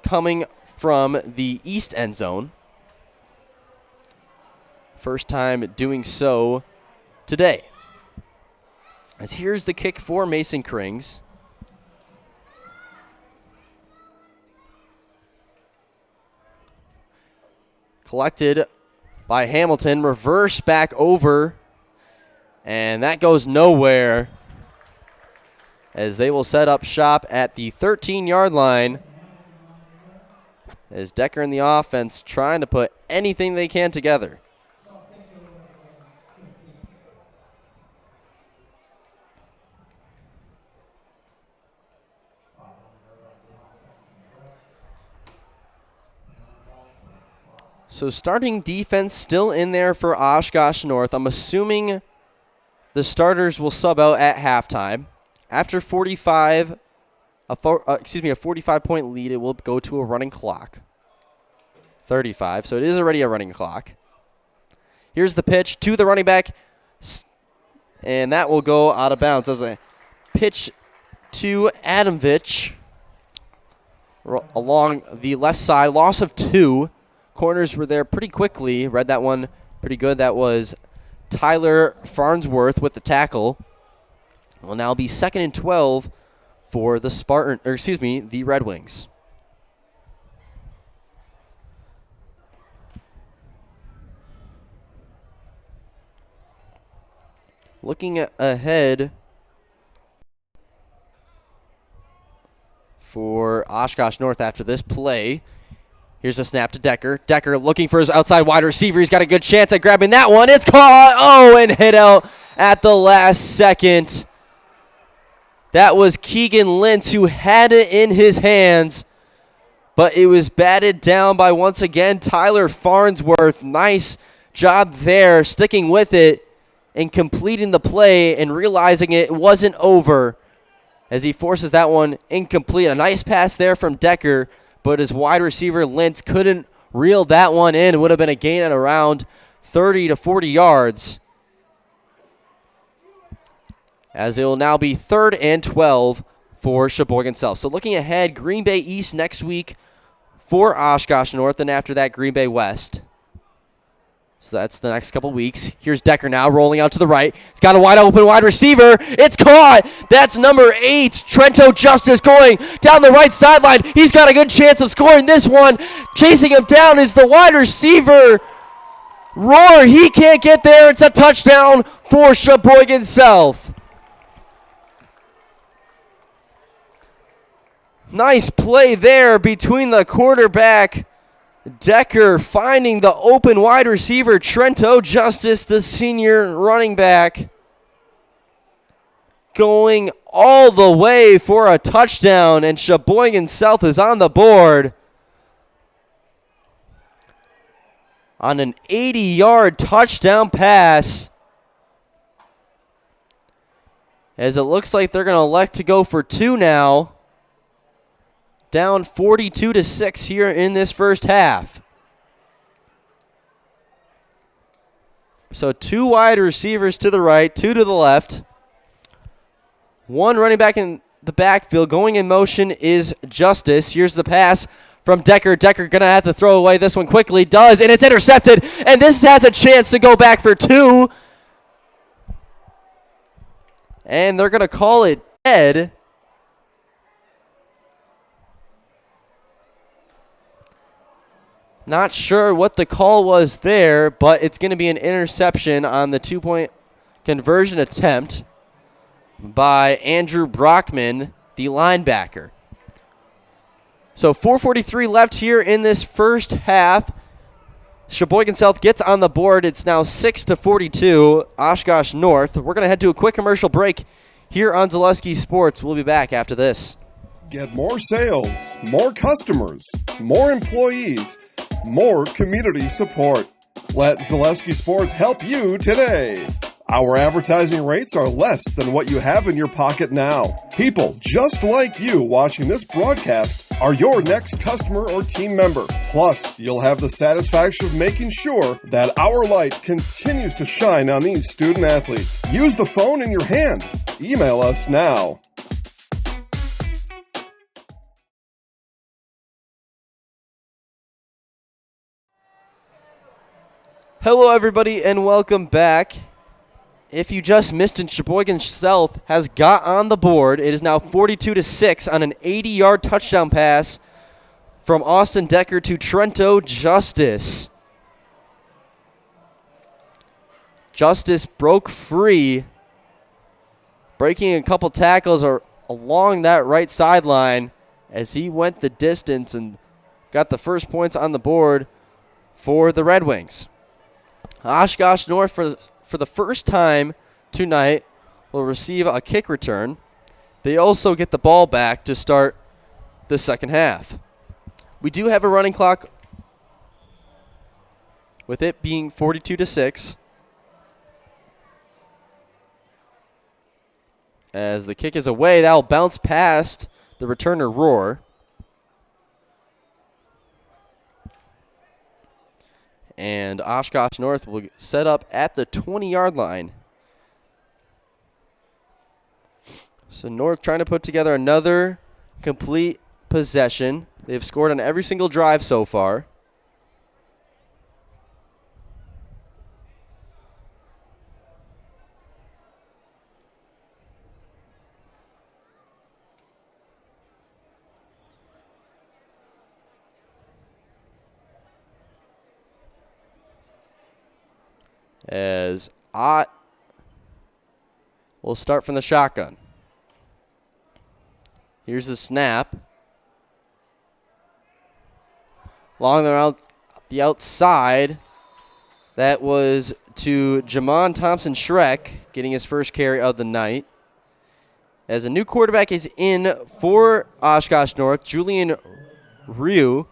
coming from the east end zone. First time doing so today. As here's the kick for Mason Krings. Collected by Hamilton, reverse back over, and that goes nowhere, as they will set up shop at the 13-yard line, as Decker and the offense trying to put anything they can together. So starting defense still in there for Oshkosh North. I'm assuming the starters will sub out at halftime. After a 45-point lead, it will go to a running clock. 35, so it is already a running clock. Here's the pitch to the running back, and that will go out of bounds. As a pitch to Adamvich along the left side, loss of 2. Corners were there pretty quickly. Read that one pretty good. That was Tyler Farnsworth with the tackle. It will now be 2nd and 12 for the the Red Wings. Looking ahead for Oshkosh North after this play. Here's a snap to Decker. Decker looking for his outside wide receiver. He's got a good chance at grabbing that one. It's caught. Oh, and hit out at the last second. That was Keegan Lentz who had it in his hands, but it was batted down by, once again, Tyler Farnsworth. Nice job there, sticking with it and completing the play and realizing it wasn't over as he forces that one incomplete. A nice pass there from Decker, but his wide receiver, Lentz, couldn't reel that one in. It would have been a gain at around 30 to 40 yards. As it will now be 3rd and 12 for Sheboygan South. So looking ahead, Green Bay East next week for Oshkosh North, and after that, Green Bay West. So that's the next couple weeks. Here's Decker now rolling out to the right. He's got a wide open wide receiver. It's caught. That's number 8, Trento Justice, going down the right sideline. He's got a good chance of scoring this one. Chasing him down is the wide receiver, Rohr. He can't get there. It's a touchdown for Sheboygan South. Nice play there between the quarterback, Decker, finding the open wide receiver, Trento Justice, the senior running back. going all the way for a touchdown, and Sheboygan South is on the board on an 80-yard touchdown pass, as it looks like they're going to elect to go for two now. Down 42-6 here in this first half. So two wide receivers to the right, two to the left. One running back in the backfield. Going in motion is Justice. Here's the pass from Decker. Decker going to have to throw away this one quickly. Does, and it's intercepted. And this has a chance to go back for two. And they're going to call it dead. Not sure what the call was there, but it's going to be an interception on the two-point conversion attempt by Andrew Brockman, the linebacker. So 4:43 left here in this first half. Sheboygan South gets on the board. It's now 6-42, Oshkosh North. We're going to head to a quick commercial break here on Zaleski Sports. We'll be back after this. Get more sales, more customers, more employees, more community support. Let Zaleski Sports help you today. Our advertising rates are less than what you have in your pocket now. People just like you watching this broadcast are your next customer or team member. Plus, you'll have the satisfaction of making sure that our light continues to shine on these student athletes. Use the phone in your hand. Email us now. Hello, everybody, and welcome back. If you just missed it, Sheboygan South has got on the board. It is now 42-6 on an 80-yard touchdown pass from Austin Decker to Trento Justice. Justice broke free, breaking a couple tackles along that right sideline as he went the distance and got the first points on the board for the Red Wings. Oshkosh North, for the first time tonight, will receive a kick return. They also get the ball back to start the second half. We do have a running clock, with it being 42-6. As the kick is away, that will bounce past the returner Roar. And Oshkosh North will set up at the 20-yard line. So North trying to put together another complete possession. They've scored on every single drive so far. As Ott will start from the shotgun. Here's the snap. Along the outside, that was to Jamon Thompson-Schreck, getting his first carry of the night. As a new quarterback is in for Oshkosh North, Julian Ryu,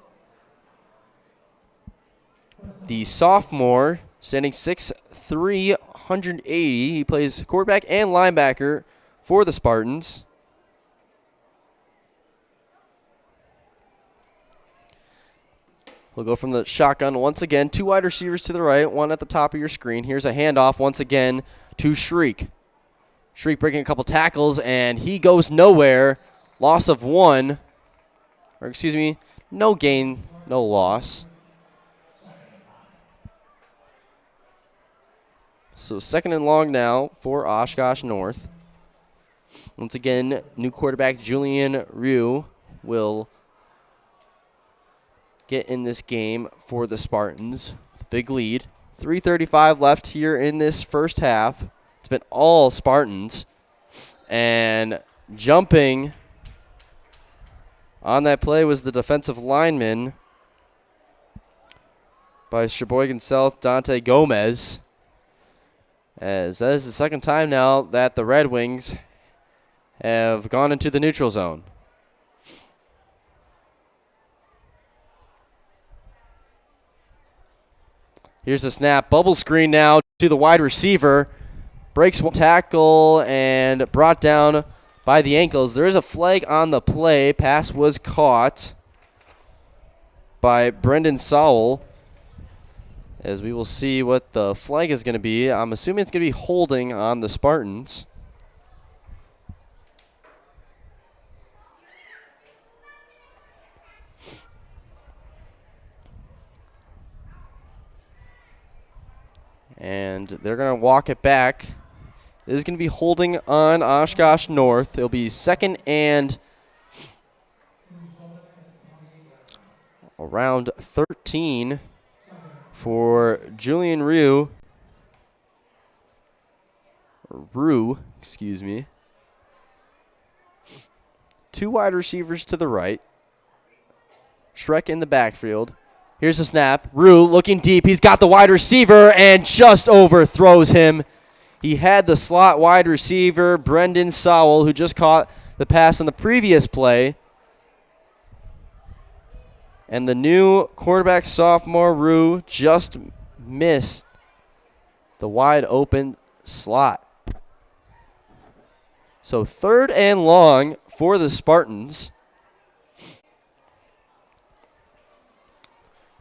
the sophomore, standing 6'3", 180. He plays quarterback and linebacker for the Spartans. We'll go from the shotgun once again. Two wide receivers to the right, one at the top of your screen. Here's a handoff once again to Shriek. Shriek breaking a couple tackles, and he goes nowhere. Loss of one. Or excuse me, no gain, no loss. So second and long now for Oshkosh North. Once again, new quarterback Julian Ryu will get in this game for the Spartans. Big lead. 3:35 left here in this first half. It's been all Spartans. And jumping on that play was the defensive lineman by Sheboygan South, Dante Gomez. As that is the second time now that the Red Wings have gone into the neutral zone. Here's the snap. Bubble screen now to the wide receiver. Breaks one tackle and brought down by the ankles. There is a flag on the play. Pass was caught by Brendan Sowell. As we will see what the flag is going to be. I'm assuming it's going to be holding on the Spartans. And they're going to walk it back. This is going to be holding on Oshkosh North. It'll be 2nd and around 13 for Julian Rue. Excuse me. 2 wide receivers to the right. Shrek in the backfield. Here's the snap. Rue looking deep. He's got the wide receiver and just overthrows him. He had the slot wide receiver, Brendan Sowell, who just caught the pass on the previous play. And the new quarterback, sophomore Rue, just missed the wide open slot. So 3rd and long for the Spartans.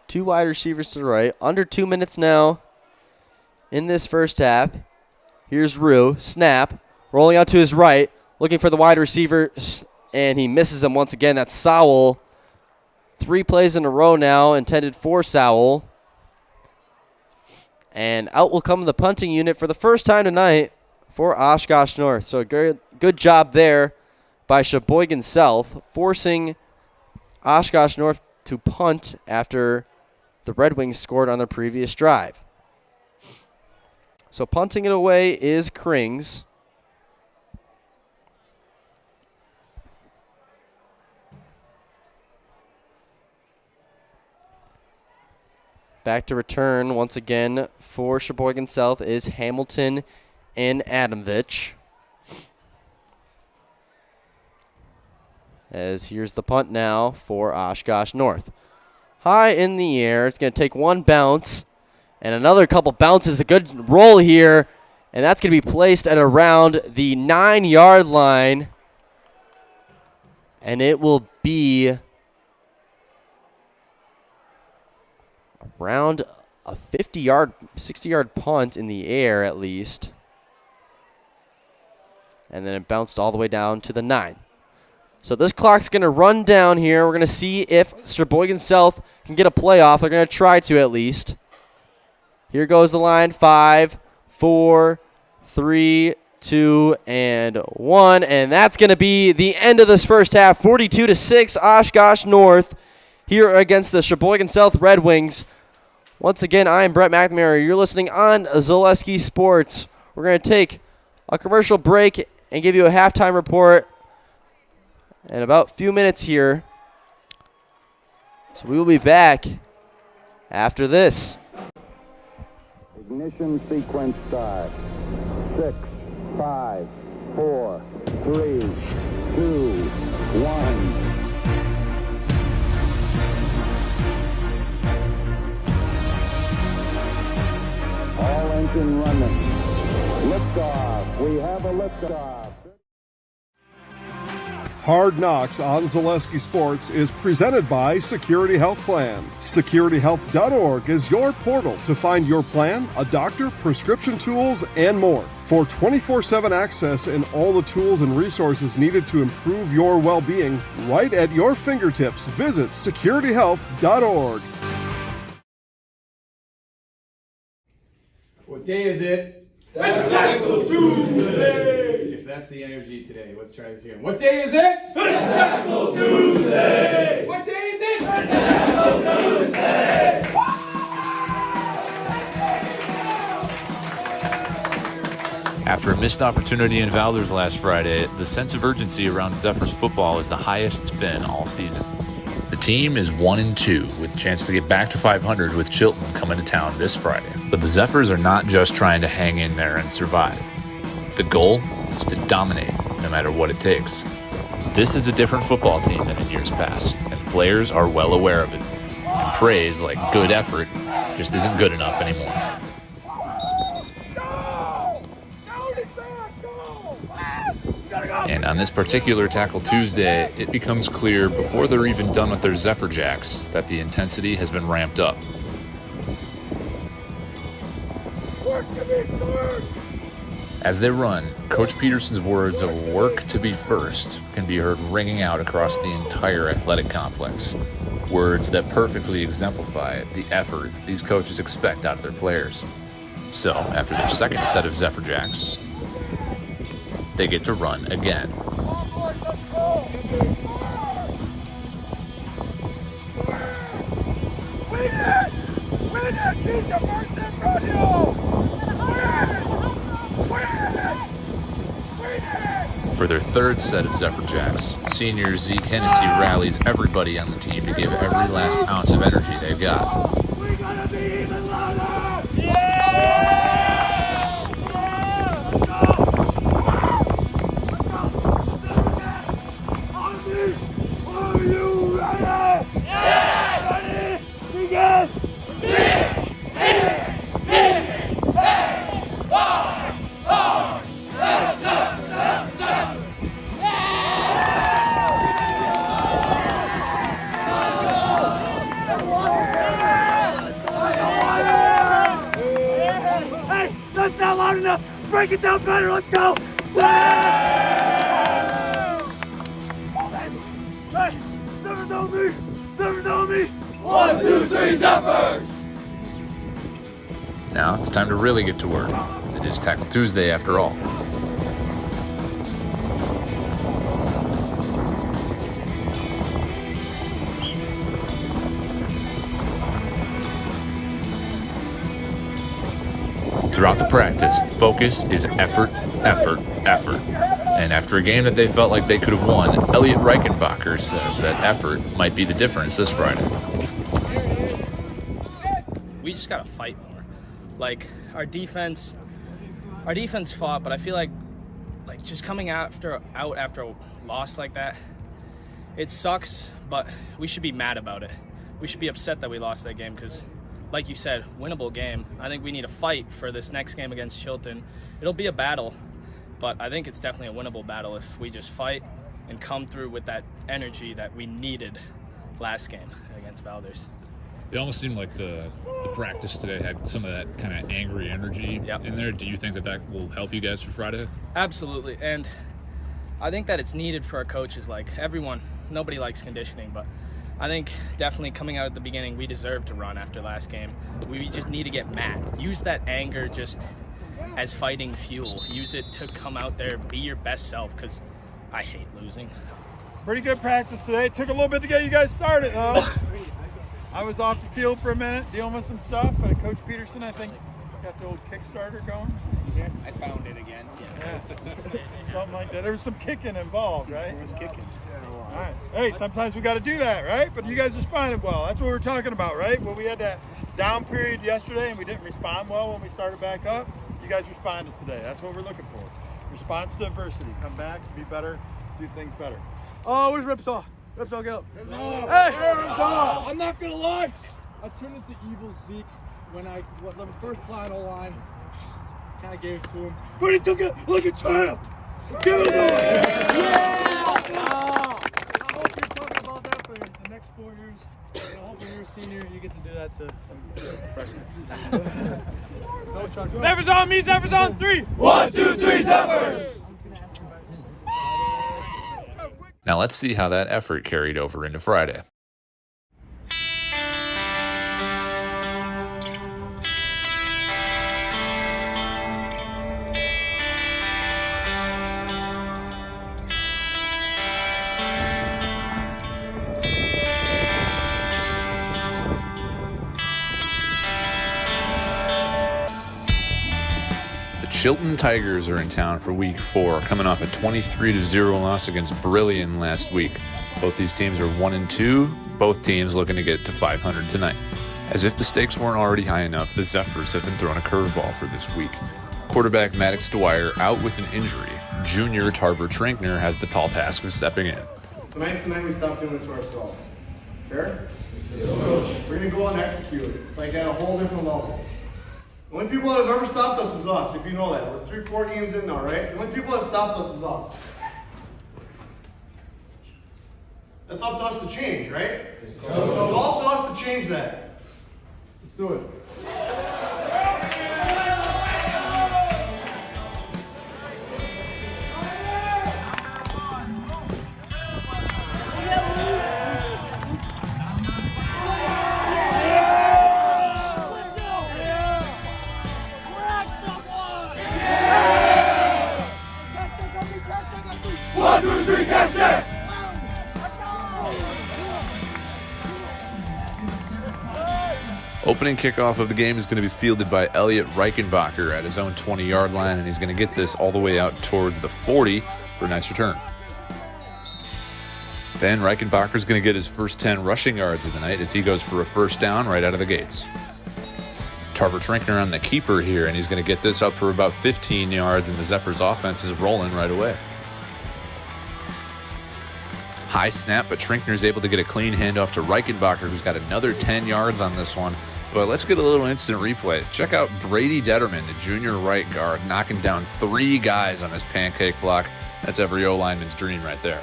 2 wide receivers to the right. Under 2 minutes now in this first half. Here's Rue. Snap. Rolling out to his right. Looking for the wide receiver. And he misses him once again. That's Sowell. 3 plays in a row now intended for Sowell. And out will come the punting unit for the first time tonight for Oshkosh North. So good job there by Sheboygan South, forcing Oshkosh North to punt after the Red Wings scored on their previous drive. So punting it away is Krings. Back to return once again for Sheboygan South is Hamilton and Adamvich. As here's the punt now for Oshkosh North. High in the air. It's going to take 1 bounce and another couple bounces. A good roll here. And that's going to be placed at around the 9-yard line. And it will be around a 50-yard, 60-yard punt in the air at least. And then it bounced all the way down to the 9. So this clock's going to run down here. We're going to see if Sheboygan South can get a playoff. They're going to try to at least. Here goes the line. 5, 4, 3, 2, and 1. And that's going to be the end of this first half. 42-6, Oshkosh North here against the Sheboygan South Red Wings. Once again, I am Brett McNamara. You're listening on Zaleski Sports. We're going to take a commercial break and give you a halftime report in about a few minutes here. So we will be back after this. Ignition sequence start. 6, 5, 4, 3, 2, 1. All engine running. Liftoff. We have a liftoff. Hard Knocks on Zaleski Sports is presented by Security Health Plan. SecurityHealth.org is your portal to find your plan, a doctor, prescription tools, and more. For 24/7 access and all the tools and resources needed to improve your well-being, right at your fingertips, visit SecurityHealth.org. What day is it? It's Tackle Tuesday! If that's the energy today, let's try this again. What day is it? It's Tackle Tuesday! What day is it? It's Tackle Tuesday! After a missed opportunity in Valdez last Friday, the sense of urgency around Zephyrs football is the highest it's been all season. The team is 1-2 with a chance to get back to 500 with Chilton coming to town this Friday. But the Zephyrs are not just trying to hang in there and survive. The goal is to dominate no matter what it takes. This is a different football team than in years past, and players are well aware of it. And praise, like good effort, just isn't good enough anymore. And on this particular Tackle Tuesday, it becomes clear before they're even done with their Zephyr Jacks that the intensity has been ramped up. As they run, Coach Peterson's words of "work to be first" can be heard ringing out across the entire athletic complex. Words that perfectly exemplify the effort these coaches expect out of their players. So, after their second set of Zephyr Jacks, they get to run again. For their third set of Zephyr Jacks, senior Zeke Hennessy rallies everybody on the team to give every last ounce of energy they've got. Break it down better, let's go! Hey, Zephyrs on me! Zephyrs on me! 1, 2, 3, Zephyrs! Now it's time to really get to work. It is Tackle Tuesday after all. Throughout the practice, the focus is effort, effort, effort. And after a game that they felt like they could have won, Elliot Reichenbacher says that effort might be the difference this Friday. We just got to fight more. Like, our defense fought, but I feel like just coming out after a loss like that, it sucks, but we should be mad about it. We should be upset that we lost that game because, like you said, winnable game. I think we need to fight for this next game against Chilton. It'll be a battle, but I think it's definitely a winnable battle if we just fight and come through with that energy that we needed last game against Valdez. It almost seemed like the practice today had some of that kind of angry energy in there. Do you think that will help you guys for Friday? Absolutely, and I think that it's needed for our coaches. Like everyone, nobody likes conditioning, but I think definitely coming out at the beginning, we deserve to run after last game. We just need to get mad. Use that anger just as fighting fuel. Use it to come out there, be your best self, because I hate losing. Pretty good practice today. It took a little bit to get you guys started, though. I was off the field for a minute dealing with some stuff. Coach Peterson, I think, got the old Kickstarter going. Yeah, I found it again. Yeah. Something like that. There was some kicking involved, right? It was kicking. All right. Hey, sometimes we got to do that, right? But you guys responded well. That's what we're talking about, right? Well, we had that down period yesterday and we didn't respond well when we started back up. You guys responded today. That's what we're looking for. Response to adversity. Come back, be better, do things better. Oh, where's Ripsaw? Ripsaw, get up. Hey, Ripsaw! I'm not gonna lie. I turned into evil Zeke when I the first play on the line. Kind of gave it to him, but he took it like a champ. Give it to him. Yeah! I hope you're talking about that for the next 4 years. I hope when you're a senior, you get to do that to some freshmen. Zephyrs on me, Zephyrs on 3. 1, 2, 3, Zephyrs! Now let's see how that effort carried over into Friday. Chilton Tigers are in town for week 4, coming off a 23-0 loss against Brilliant last week. Both these teams are 1-2, both teams looking to get to 500 tonight. As if the stakes weren't already high enough, the Zephyrs have been thrown a curveball for this week. quarterback Maddox Dwyer out with an injury. Junior Tarver Trinkner has the tall task of stepping in. Tonight's the night we stop doing it to ourselves. Fair? We're going to go and execute, like at a whole different level. The only people that have ever stopped us is us, if you know that. We're 3-4 games in now, right? The only people that have stopped us is us. That's up to us to change, right? It's all up to us to change that. Let's do it. Opening kickoff of the game is going to be fielded by Elliot Reichenbacher at his own 20-yard line, and he's going to get this all the way out towards the 40 for a nice return. Then Reichenbacher's going to get his first 10 rushing yards of the night as he goes for a first down right out of the gates. Tarver Trinkner on the keeper here, and he's going to get this up for about 15 yards, and the Zephyrs offense is rolling right away. High snap, but Trinkner's able to get a clean handoff to Reichenbacher, who's got another 10 yards on this one. But let's get a little instant replay. Check out Brady Detterman, the junior right guard, knocking down 3 guys on this pancake block. That's every O-lineman's dream right there.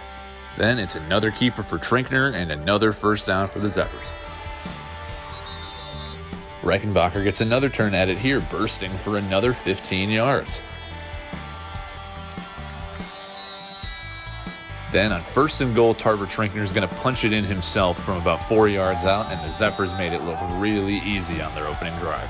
Then it's another keeper for Trinkner and another first down for the Zephyrs. Reichenbacher gets another turn at it here, bursting for another 15 yards. Then on first and goal, Tarver Trinkner is going to punch it in himself from about 4 yards out, and the Zephyrs made it look really easy on their opening drive.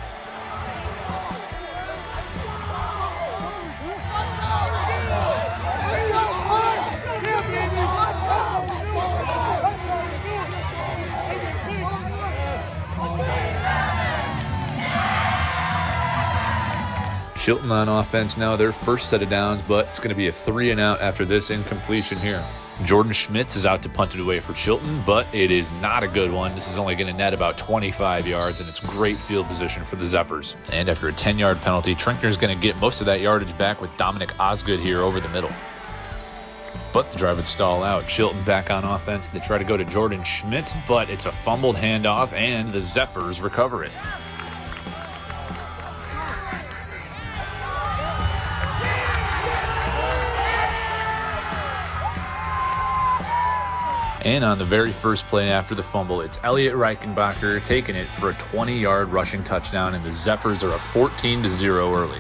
Chilton on offense now, their first set of downs, but it's going to be a 3-and-out after this incompletion here. Jordan Schmitz is out to punt it away for Chilton, but it is not a good one. This is only going to net about 25 yards, and it's great field position for the Zephyrs. And after a 10-yard penalty, Trinkner is going to get most of that yardage back with Dominic Osgood here over the middle. But the drive would stall out. Chilton back on offense. They try to go to Jordan Schmitz, but it's a fumbled handoff, and the Zephyrs recover it. And on the very first play after the fumble, it's Elliot Reichenbacher taking it for a 20-yard rushing touchdown, and the Zephyrs are up 14-0 early.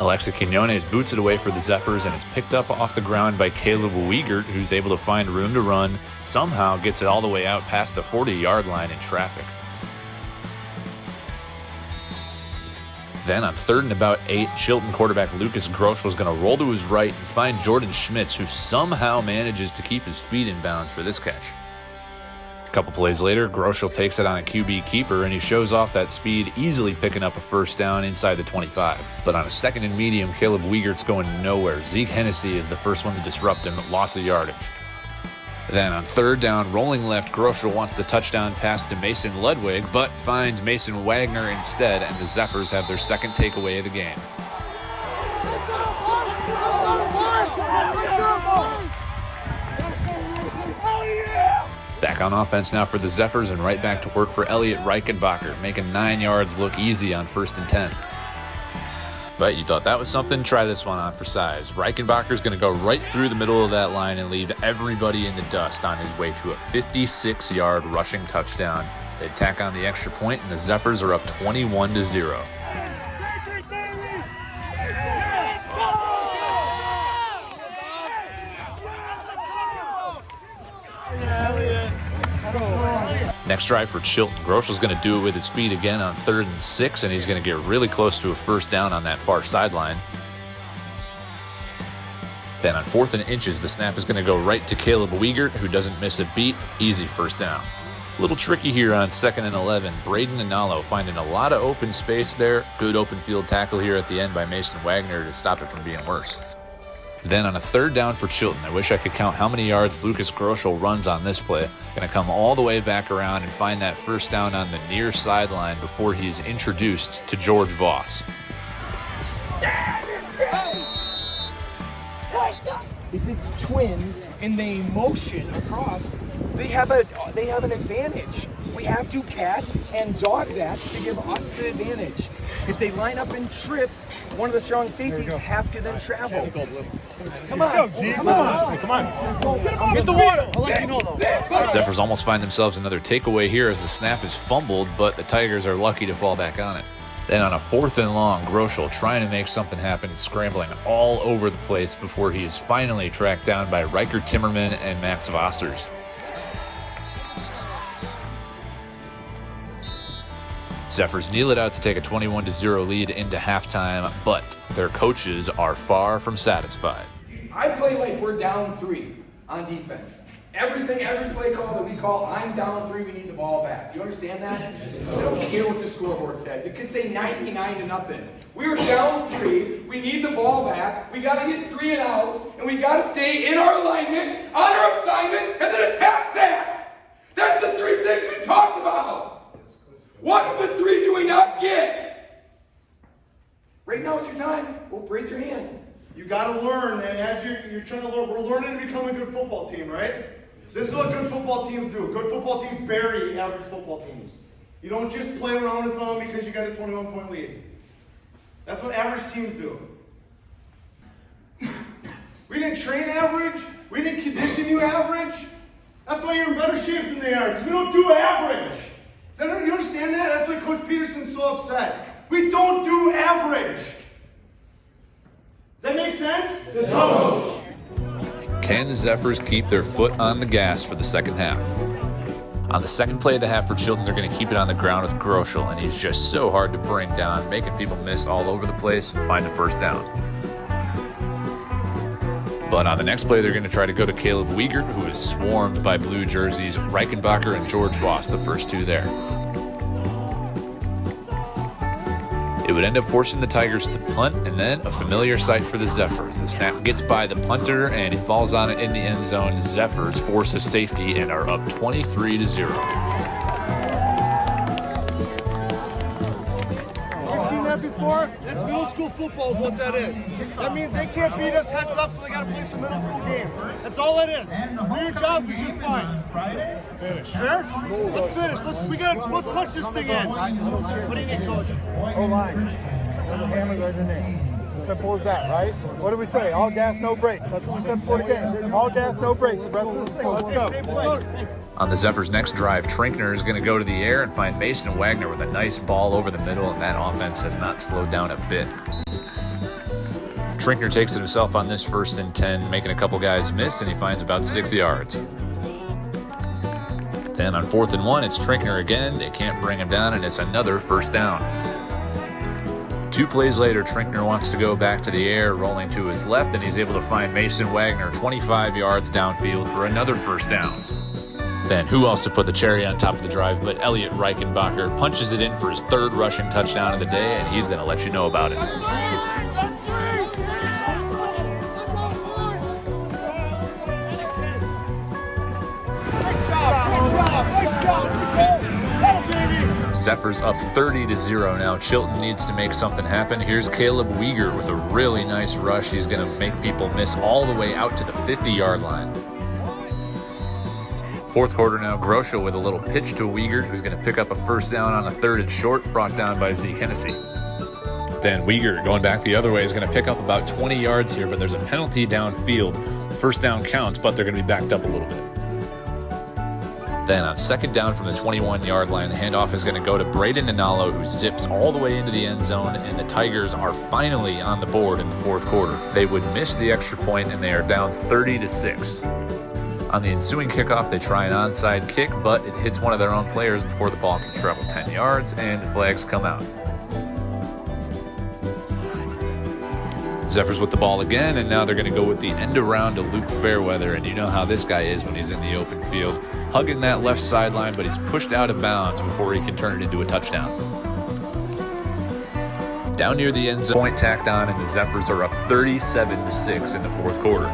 Alexa Quinones boots it away for the Zephyrs, and it's picked up off the ground by Caleb Wiegert, who's able to find room to run, somehow gets it all the way out past the 40-yard line in traffic. Then on 3rd and about 8, Chilton quarterback Lucas Groschel is going to roll to his right and find Jordan Schmitz, who somehow manages to keep his feet in bounds for this catch. A couple plays later, Groschel takes it on a QB keeper, and he shows off that speed, easily picking up a first down inside the 25. But on a 2nd and medium, Caleb Wiegert's going nowhere. Zeke Hennessy is the first one to disrupt him, loss of yardage. Then on 3rd down, rolling left, Groschel wants the touchdown pass to Mason Ludwig, but finds Mason Wagner instead, and the Zephyrs have their second takeaway of the game. Back on offense now for the Zephyrs, and right back to work for Elliot Reichenbacher, making 9 yards look easy on 1st and 10. But you thought that was something? Try this one on for size. Reichenbacher's going to go right through the middle of that line and leave everybody in the dust on his way to a 56-yard rushing touchdown. They tack on the extra point, and the Zephyrs are up 21-0. Next drive for Chilton. Groschel's going to do it with his feet again on 3rd and 6, and he's going to get really close to a first down on that far sideline. Then on 4th and inches, the snap is going to go right to Caleb Wiegert, who doesn't miss a beat. Easy first down. A little tricky here on 2nd and 11. Braden Analo finding a lot of open space there. Good open field tackle here at the end by Mason Wagner to stop it from being worse. Then on a third down for Chilton, I wish I could count how many yards Lucas Groschel runs on this play. Going to come all the way back around and find that first down on the near sideline before he's introduced to George Voss. If it's twins and they motion across, they have an advantage. We have to cat and dog that to give us the advantage. If they line up in trips, one of the strong safeties have to then travel. Come on, come on. Get the water. I'll let you know though. Zephyrs almost find themselves another takeaway here as the snap is fumbled, but the Tigers are lucky to fall back on it. Then on a 4th and long, Groschel trying to make something happen, scrambling all over the place before he is finally tracked down by Riker Timmerman and Max Vosters. Zephyrs kneel it out to take a 21-0 lead into halftime, but their coaches are far from satisfied. I play like we're down 3 on defense. Every play call that we call, I'm down 3, we need the ball back. Do you understand that? I don't care what the scoreboard says. It could say 99-0. We were down 3, we need the ball back, we got to get 3 and outs, and we got to stay in our alignment, on our assignment, and then attack that. That's the 3 things we talked about. What of the 3 do we not get? Right now is your time. Well, raise your hand. You got to learn, and as you're trying to learn, we're learning to become a good football team, right? This is what good football teams do. Good football teams bury average football teams. You don't just play around with them because you got a 21-point lead. That's what average teams do. We didn't train average. We didn't condition you average. That's why you're in better shape than they are, because we don't do average. You understand that? That's why Coach Peterson's so upset. We don't do average. Does that make sense? Yes, Coach. Can the Zephyrs keep their foot on the gas for the second half? On the second play of the half for Chilton, they're going to keep it on the ground with Groschel, and he's just so hard to bring down, making people miss all over the place and find the first down. But on the next play, they're going to try to go to Caleb Wiegert, who is swarmed by blue jerseys, Reichenbacher and George Voss, the first 2 there. It would end up forcing the Tigers to punt, and then a familiar sight for the Zephyrs. The snap gets by the punter, and he falls on it in the end zone. Zephyrs force a safety and are up 23-0. Before, that's middle school football is what that is. That means they can't beat us heads up, so they got to play some middle school game. That's all that is. Do your jobs, we're just fine. Finish. Sure? Let's finish. Let's punch this thing in. What do you need, Coach? O-line. Where the hammer's underneath. It's as simple as that, right? What do we say? All gas, no brakes. That's what we said before the game. All gas, no brakes. The rest of the thing. Let's go. On the Zephyrs' next drive, Trinkner is going to go to the air and find Mason Wagner with a nice ball over the middle, and that offense has not slowed down a bit. Trinkner takes it himself on this 1st and 10, making a couple guys miss, and he finds about 6 yards. Then on 4th and 1, it's Trinkner again. They can't bring him down, and it's another first down. 2 plays later, Trinkner wants to go back to the air, rolling to his left, and he's able to find Mason Wagner 25 yards downfield for another first down. Then who else to put the cherry on top of the drive but Elliot Reichenbacher punches it in for his 3rd rushing touchdown of the day, and he's going to let you know about it. Zephyrs up 30-0 now. Chilton needs to make something happen. Here's Caleb Wiegert with a really nice rush. He's going to make people miss all the way out to the 50-yard line. 4th quarter now, Groschel with a little pitch to Wiegert, who's going to pick up a first down on a 3rd and short, brought down by Zeke Hennessy. Then Wiegert, going back the other way, is going to pick up about 20 yards here, but there's a penalty downfield. First down counts, but they're going to be backed up a little bit. Then on 2nd down from the 21-yard line, the handoff is going to go to Braden Nanalo, who zips all the way into the end zone, and the Tigers are finally on the board in the 4th quarter. They would miss the extra point, and they are down 30-6. On the ensuing kickoff, they try an onside kick, but it hits one of their own players before the ball can travel 10 yards, and the flags come out. Zephyrs with the ball again, and now they're going to go with the end around to Luke Fairweather, and you know how this guy is when he's in the open field. Hugging that left sideline, but he's pushed out of bounds before he can turn it into a touchdown. down near the end zone. Point tacked on, and the Zephyrs are up 37-6 in the fourth quarter.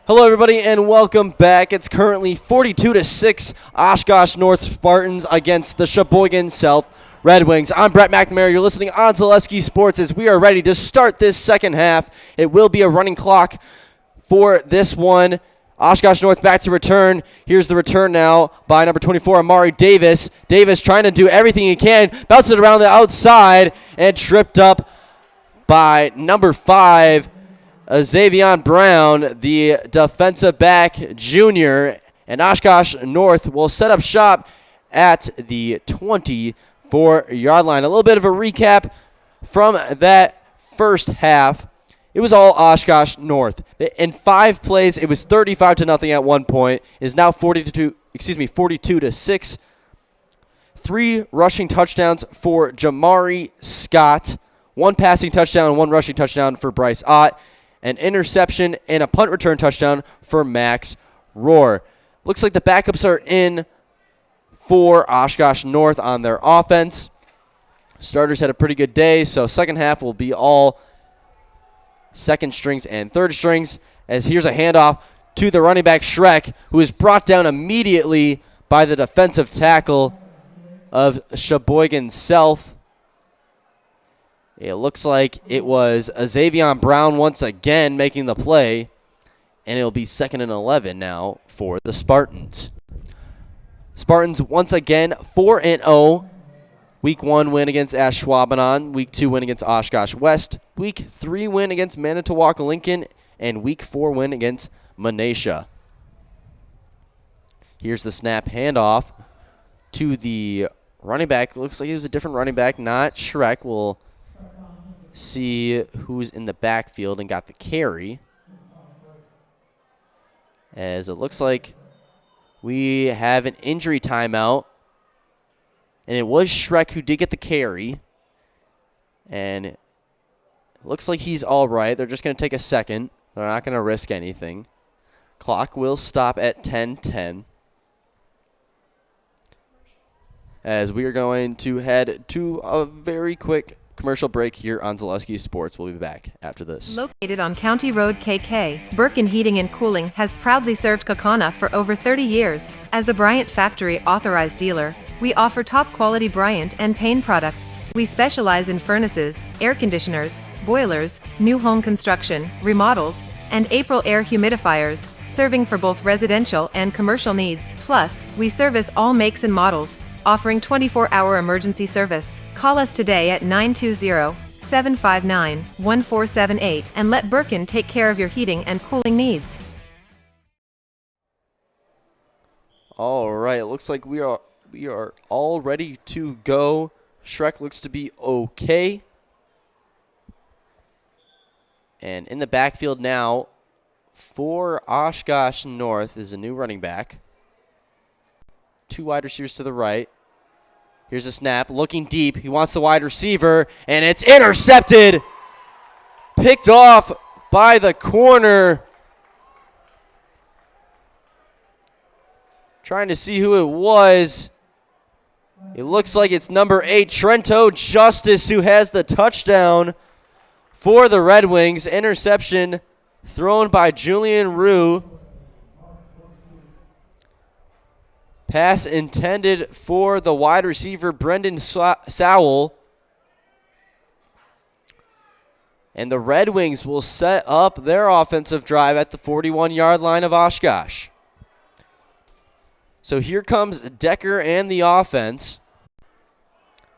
Hello, everybody, and welcome back. It's currently 42-6 Oshkosh North Spartans against the Sheboygan South Red Wings. I'm Brett McNamara. You're listening on Zaleski Sports as we are ready to start this second half. It will be a running clock for this one. Oshkosh North back to return. Here's the return now by number 24, Amari Davis. Davis trying to do everything he can. Bounces it around the outside and tripped up by number 5, Xavier Brown, the defensive back junior. And Oshkosh North will set up shop at the 24-yard line. A little bit of a recap from that first half. It was all Oshkosh North. In 5 plays, it was 35-0 at one point. It is now 42-6. 3 rushing touchdowns for Jamari Scott. 1 passing touchdown and 1 rushing touchdown for Bryce Ott. An interception and a punt return touchdown for Max Rohr. Looks like the backups are in for Oshkosh North on their offense. Starters had a pretty good day, so second half will be all second strings and third strings. As here's a handoff to the running back Shrek, who is brought down immediately by the defensive tackle of Sheboygan South. It looks like it was Xavier Brown once again making the play, and it'll be 2nd and 11 now for the Spartans. Spartans once again 4-0. Week 1 win against Ashwaubenon. Week 2 win against Oshkosh West. Week 3 win against Manitowoc Lincoln. And Week 4 win against Menasha. Here's the snap handoff to the running back. Looks like it was a different running back, not Shrek. We'll see who's in the backfield and got the carry. As it looks like we have an injury timeout. And it was Shrek who did get the carry. And it looks like he's all right. They're just going to take a second. They're not going to risk anything. Clock will stop at 10:10. As we are going to head to a very quick commercial break here on Zaleski Sports. We'll be back after this. Located on County Road KK, Birkin Heating and Cooling has proudly served Kaukauna for over 30 years. As a Bryant Factory authorized dealer, we offer top quality Bryant and Payne products. We specialize in furnaces, air conditioners, boilers, new home construction, remodels, and April air humidifiers, serving for both residential and commercial needs. Plus, we service all makes and models, offering 24-hour emergency service. Call us today at 920-759-1478 and let Birkin take care of your heating and cooling needs. All right, it looks like we are all ready to go. Shrek looks to be okay. And in the backfield now for Oshkosh North is a new running back. 2 wide receivers to the right. Here's a snap, looking deep. He wants the wide receiver, and it's intercepted. Picked off by the corner. Trying to see who it was. It looks like it's number 8, Trento Justice, who has the touchdown for the Red Wings. Interception thrown by Julian Rue. Pass intended for the wide receiver, Brendan Sowell. And the Red Wings will set up their offensive drive at the 41-yard line of Oshkosh. So here comes Decker and the offense.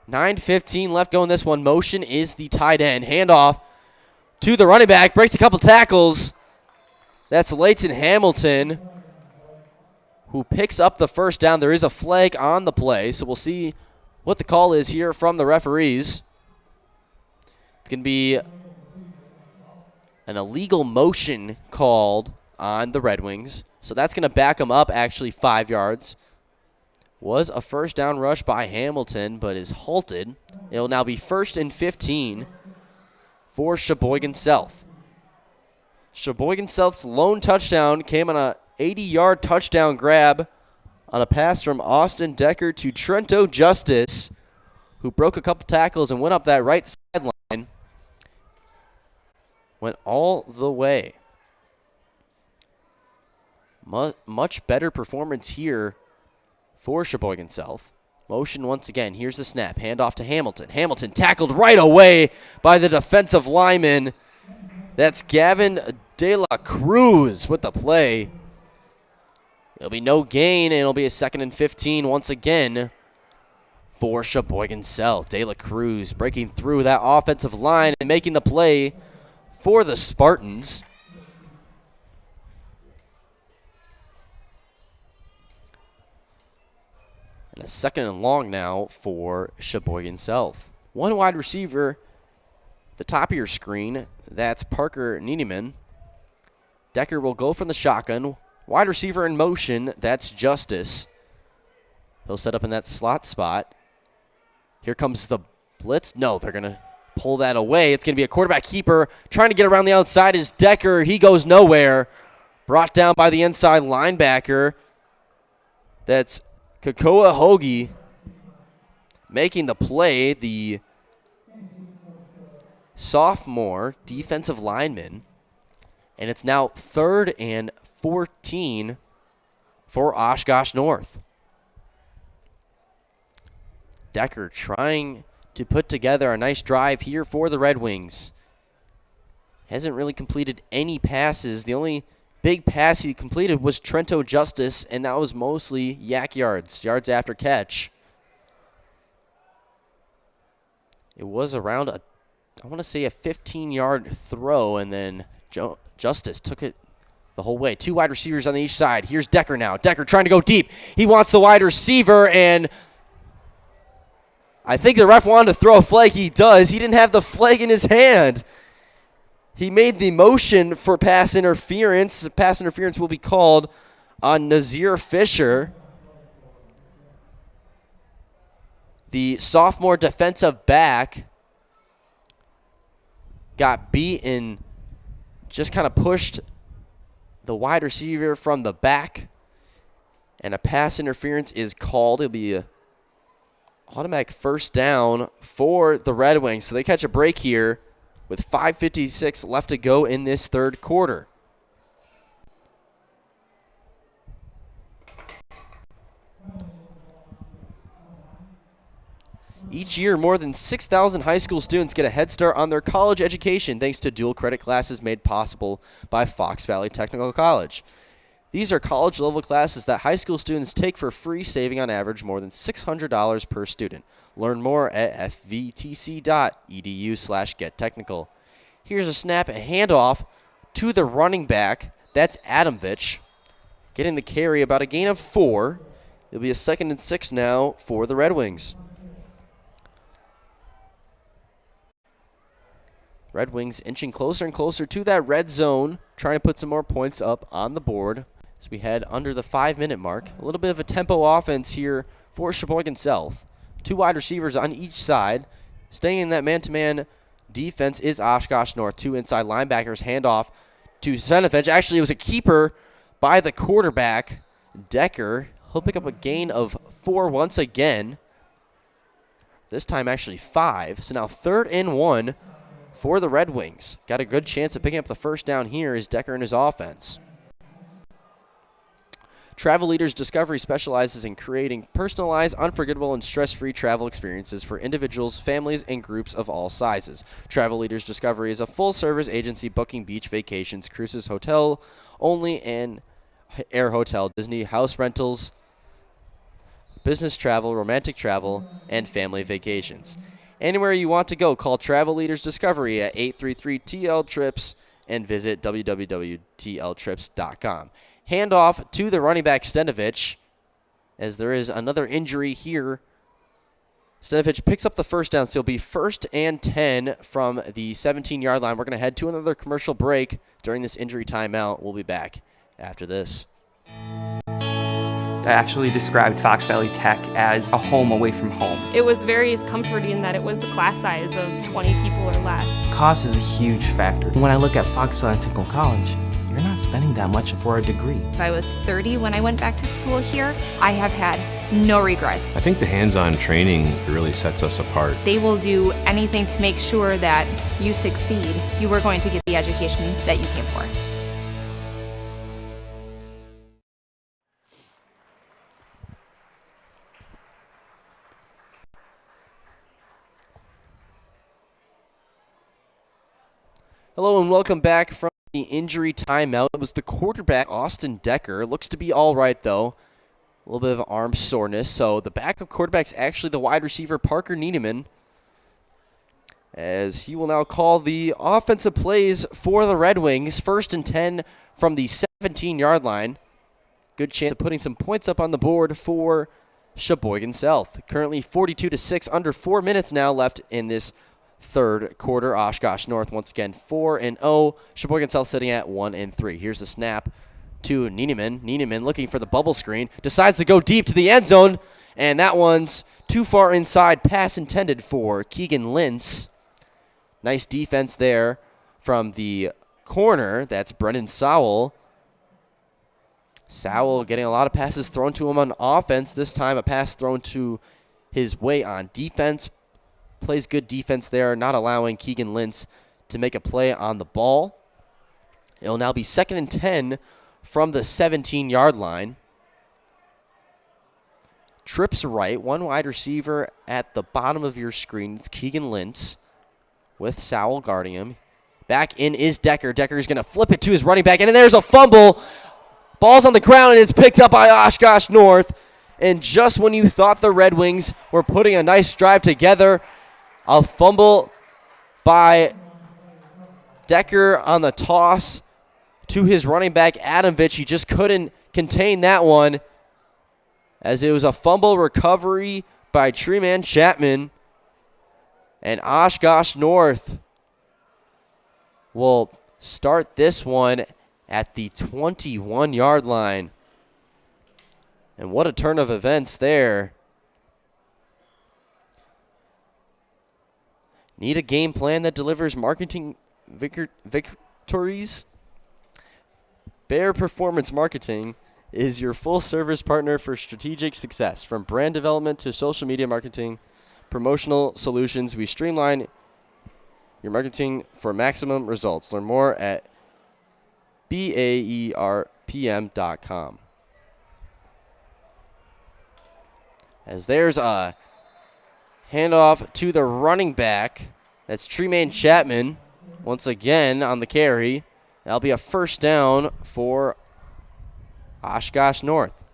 9:15 left going this one. Motion is the tight end. Handoff to the running back. Breaks a couple tackles. That's Leighton Hamilton, who picks up the first down. There is a flag on the play, so we'll see what the call is here from the referees. It's going to be an illegal motion called on the Red Wings. So that's going to back them up actually 5 yards. Was a first down rush by Hamilton, but is halted. It'll now be 1st and 15 for Sheboygan South. Sheboygan South's lone touchdown came on a 80-yard touchdown grab on a pass from Austin Decker to Trento Justice, who broke a couple tackles and went up that right sideline. Went all the way. Much better performance here for Sheboygan South. Motion once again. Here's the snap. Handoff to Hamilton. Hamilton tackled right away by the defensive lineman. That's Gavin De La Cruz with the play. There'll be no gain, and it'll be a 2nd and 15 once again for Sheboygan South. De La Cruz breaking through that offensive line and making the play for the Spartans. And a 2nd and long now for Sheboygan South. One wide receiver at the top of your screen. That's Parker Nieneman. Decker will go from the shotgun. Wide receiver in motion. That's Justice. He'll set up in that slot spot. Here comes the blitz. No, they're going to pull that away. It's going to be a quarterback keeper. Trying to get around the outside is Decker. He goes nowhere. Brought down by the inside linebacker. That's Kakoa Hoagie making the play, the sophomore defensive lineman. And it's now 3rd and 14 for Oshkosh North. Decker trying to put together a nice drive here for the Red Wings. Hasn't really completed any passes. The only big pass he completed was Trento Justice, and that was mostly yak yards after catch. It was around I want to say a 15-yard throw, and then Justice took it the whole way. 2 wide receivers on each side. Here's Decker now. Decker trying to go deep. He wants the wide receiver, and I think the ref wanted to throw a flag. He does. He didn't have the flag in his hand. He made the motion for pass interference. The pass interference will be called on Nazir Fisher, the sophomore defensive back. Got beat and just kind of pushed the wide receiver from the back. And a pass interference is called. It'll be a automatic first down for the Red Wings. So they catch a break here with 5:56 left to go in this 3rd quarter. Each year, more than 6,000 high school students get a head start on their college education thanks to dual credit classes made possible by Fox Valley Technical College. These are college-level classes that high school students take for free, saving on average more than $600 per student. Learn more at fvtc.edu/gettechnical. Here's a snap and handoff to the running back. That's Adamvich. Getting the carry, about a gain of 4. It'll be a 2nd and 6 now for the Red Wings. Red Wings inching closer and closer to that red zone, trying to put some more points up on the board as we head under the 5-minute mark. A little bit of a tempo offense here for Sheboygan South. 2 wide receivers on each side. Staying in that man-to-man defense is Oshkosh North. 2 inside linebackers, handoff to Senovich. Actually, it was a keeper by the quarterback, Decker. He'll pick up a gain of 4 once again. This time actually 5. So now 3rd and 1 for the Red Wings. Got a good chance of picking up the first down here is Decker and his offense. Travel Leaders Discovery specializes in creating personalized, unforgettable, and stress-free travel experiences for individuals, families, and groups of all sizes. Travel Leaders Discovery is a full-service agency booking beach vacations, cruises, hotel only, and air hotel, Disney, house rentals, business travel, romantic travel, and family vacations. Anywhere you want to go, call Travel Leaders Discovery at 833-TL-TRIPS and visit www.tltrips.com. Handoff to the running back Stenovich, as there is another injury here. Stenovich picks up the first down, so it'll be 1st and 10 from the 17-yard line. We're going to head to another commercial break during this injury timeout. We'll be back after this. I actually described Fox Valley Tech as a home away from home. It was very comforting that it was a class size of 20 people or less. Cost is a huge factor. When I look at Fox Valley Technical College, you're not spending that much for a degree. If I was 30 when I went back to school here, I have had no regrets. I think the hands-on training really sets us apart. They will do anything to make sure that you succeed. You are going to get the education that you came for. Hello and welcome back from the injury timeout. It was the quarterback, Austin Decker. Looks to be all right, though. A little bit of arm soreness. So the backup quarterback's actually the wide receiver, Parker Niedemann, as he will now call the offensive plays for the Red Wings. 1st and 10 from the 17-yard line. Good chance of putting some points up on the board for Sheboygan South. Currently 42-6, under 4 minutes now left in this third quarter. Oshkosh North once again 4-0. Sheboygan South sitting at 1-3. Here's the snap to Niedemann. Niedemann looking for the bubble screen. Decides to go deep to the end zone. And that one's too far inside. Pass intended for Keegan Lintz. Nice defense there from the corner. That's Brendan Sowell. Sowell getting a lot of passes thrown to him on offense. This time a pass thrown to his way on defense. Plays good defense there, not allowing Keegan Lintz to make a play on the ball. It'll now be 2nd and 10 from the 17-yard line. Trips right, one wide receiver at the bottom of your screen. It's Keegan Lintz with Sowell guarding him. Back in is Decker. Decker's going to flip it to his running back, and then there's a fumble. Ball's on the ground, and it's picked up by Oshkosh North. And just when you thought the Red Wings were putting a nice drive together, a fumble by Decker on the toss to his running back, Adamvich. He just couldn't contain that one, as it was a fumble recovery by Treeman Chapman. And Oshkosh North will start this one at the 21-yard line. And what a turn of events there. Need a game plan that delivers marketing victories? Bear Performance Marketing is your full-service partner for strategic success. From brand development to social media marketing, promotional solutions, we streamline your marketing for maximum results. Learn more at BAERPM.com. As there's a handoff to the running back. That's Treeman Chapman once again on the carry. That'll be a first down for Oshkosh North.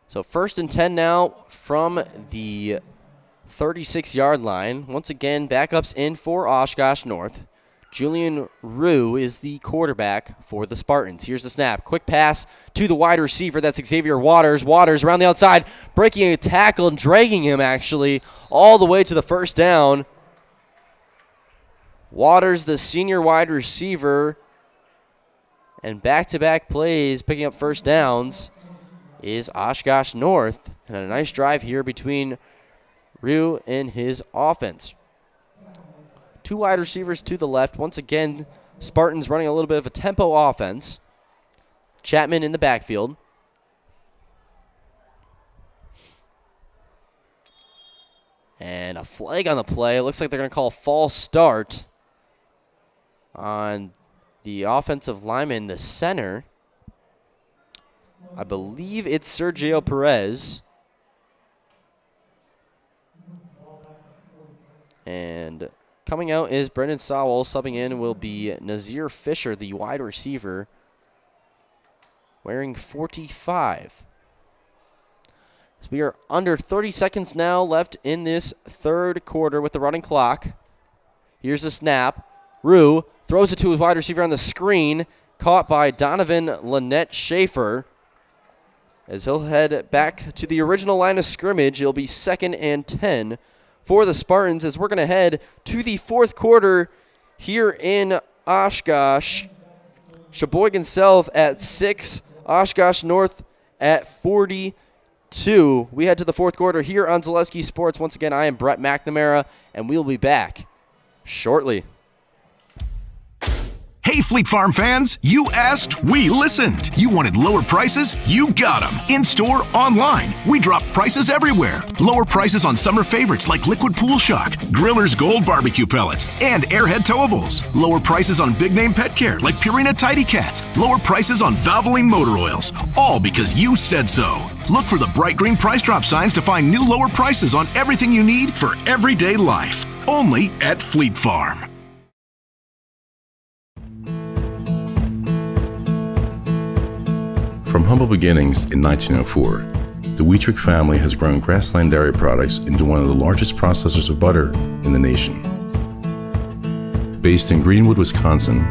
So 1st and 10 now from the 36-yard line. Once again, backups in for Oshkosh North. Julian Rue is the quarterback for the Spartans. Here's the snap. Quick pass to the wide receiver. That's Xavier Waters. Waters around the outside, breaking a tackle and dragging him, actually, all the way to the first down. Waters, the senior wide receiver, and back-to-back plays picking up first downs is Oshkosh North. And a nice drive here between Rue and his offense. Two wide receivers to the left. Once again, Spartans running a little bit of a tempo offense. Chapman in the backfield. And a flag on the play. It looks like they're going to call a false start on the offensive lineman, the center. I believe it's Sergio Perez. And coming out is Brendan Sowell. Subbing in will be Nazir Fisher, the wide receiver, wearing 45. So we are under 30 seconds now left in this third quarter with the running clock. Here's the snap. Rue throws it to his wide receiver on the screen, caught by Donovan Lynette Schaefer. As he'll head back to the original line of scrimmage, it'll be 2nd and 10 for the Spartans as we're going to head to the fourth quarter here in Oshkosh. Sheboygan South at 6, Oshkosh North at 42. We head to the fourth quarter here on Zaleski Sports. Once again, I am Brett McNamara, and we'll be back shortly. Hey, Fleet Farm fans, you asked, we listened. You wanted lower prices? You got them. In-store, online. We drop prices everywhere. Lower prices on summer favorites like Liquid Pool Shock, Griller's Gold Barbecue Pellets, and Airhead Towables. Lower prices on big-name pet care like Purina Tidy Cats. Lower prices on Valvoline motor oils. All because you said so. Look for the bright green price drop signs to find new lower prices on everything you need for everyday life. Only at Fleet Farm. From humble beginnings in 1904, the Wheatrick family has grown Grassland Dairy Products into one of the largest processors of butter in the nation. Based in Greenwood, Wisconsin,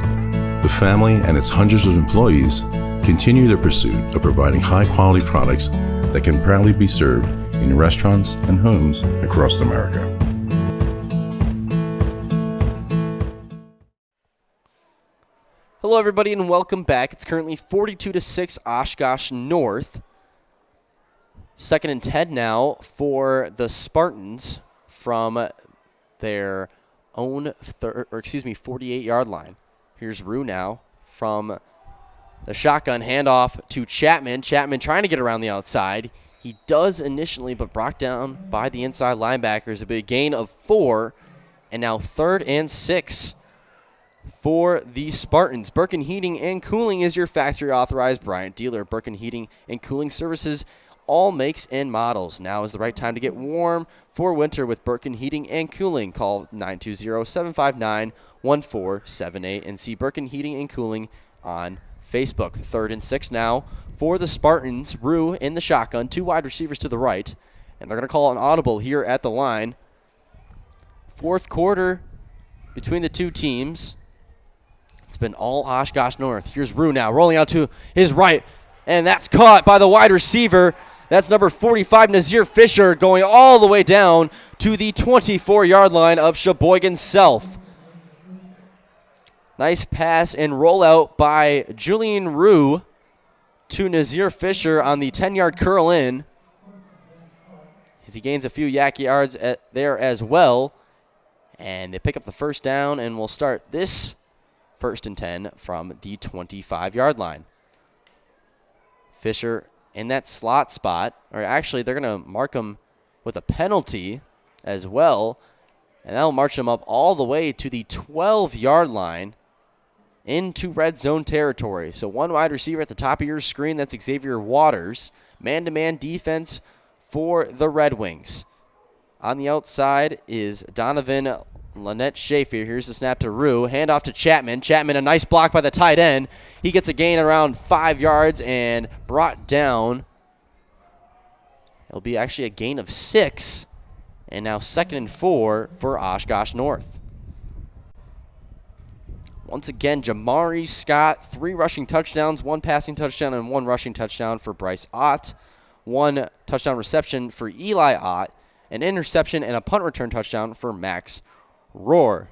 the family and its hundreds of employees continue their pursuit of providing high-quality products that can proudly be served in restaurants and homes across America. Hello, everybody, and welcome back. It's currently 42-6 Oshkosh North. 2nd and 10 now for the Spartans from their own 48-yard line. Here's Rue now from the shotgun handoff to Chapman. Chapman trying to get around the outside. He does initially, but brought down by the inside linebackers. A big gain of 4, and now 3rd and 6. For the Spartans. Birkin Heating and Cooling is your factory authorized Bryant dealer. Birkin Heating and Cooling services all makes and models. Now is the right time to get warm for winter with Birkin Heating and Cooling. Call 920-759-1478 and see Birkin Heating and Cooling on Facebook. 3rd and 6 now for the Spartans. Rue in the shotgun, 2 wide receivers to the right, and they're going to call an audible here at the line. Fourth quarter between the two teams. It's been all Oshkosh North. Here's Rue now rolling out to his right, and that's caught by the wide receiver. That's number 45, Nazir Fisher, going all the way down to the 24-yard line of Sheboygan South. Nice pass and rollout by Julian Rue to Nazir Fisher on the 10-yard curl in. As he gains a few yak yards there as well. And they pick up the first down, and we'll start this 1st and 10 from the 25-yard line. Fisher in that slot spot, or actually they're going to mark him with a penalty as well, and that'll march him up all the way to the 12-yard line into red zone territory. So 1 wide receiver at the top of your screen, that's Xavier Waters. Man-to-man defense for the Red Wings. On the outside is Donovan Lynette Schaefer. Here's the snap to Rue. Handoff to Chapman. Chapman, a nice block by the tight end. He gets a gain around 5 yards and brought down. It'll be actually a gain of 6. And now 2nd and 4 for Oshkosh North. Once again, Jamari Scott, 3 rushing touchdowns, 1 passing touchdown, and 1 rushing touchdown for Bryce Ott. 1 touchdown reception for Eli Ott. An interception and a punt return touchdown for Max Rohr.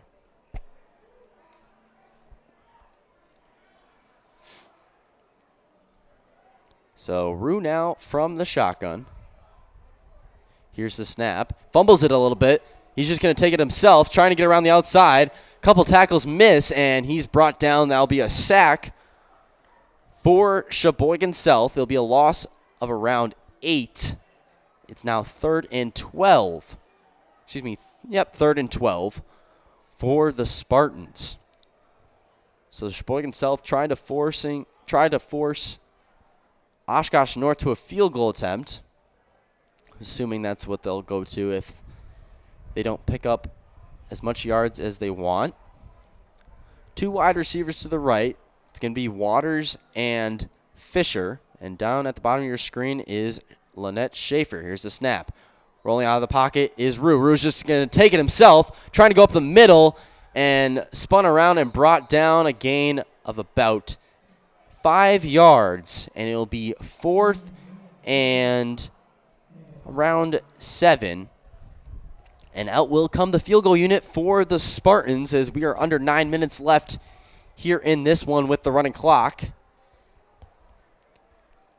So Rue now from the shotgun. Here's the snap. Fumbles it a little bit. He's just going to take it himself, trying to get around the outside. Couple tackles miss, and he's brought down. That'll be a sack For Sheboygan South, it'll be a loss of around 8. It's now 3rd and 12. Excuse me. Yep, 3rd and 12 for the Spartans. So Sheboygan South tried to force Oshkosh North to a field goal attempt, assuming that's what they'll go to if they don't pick up as much yards as they want. 2 wide receivers to the right. It's going to be Waters and Fisher. And down at the bottom of your screen is Lynette Schaefer. Here's the snap. Rolling out of the pocket is Rue. Rue's just going to take it himself, trying to go up the middle, and spun around and brought down a gain of about 5 yards. And it'll be 4th and around 7. And out will come the field goal unit for the Spartans as we are under 9 minutes left here in this one with the running clock.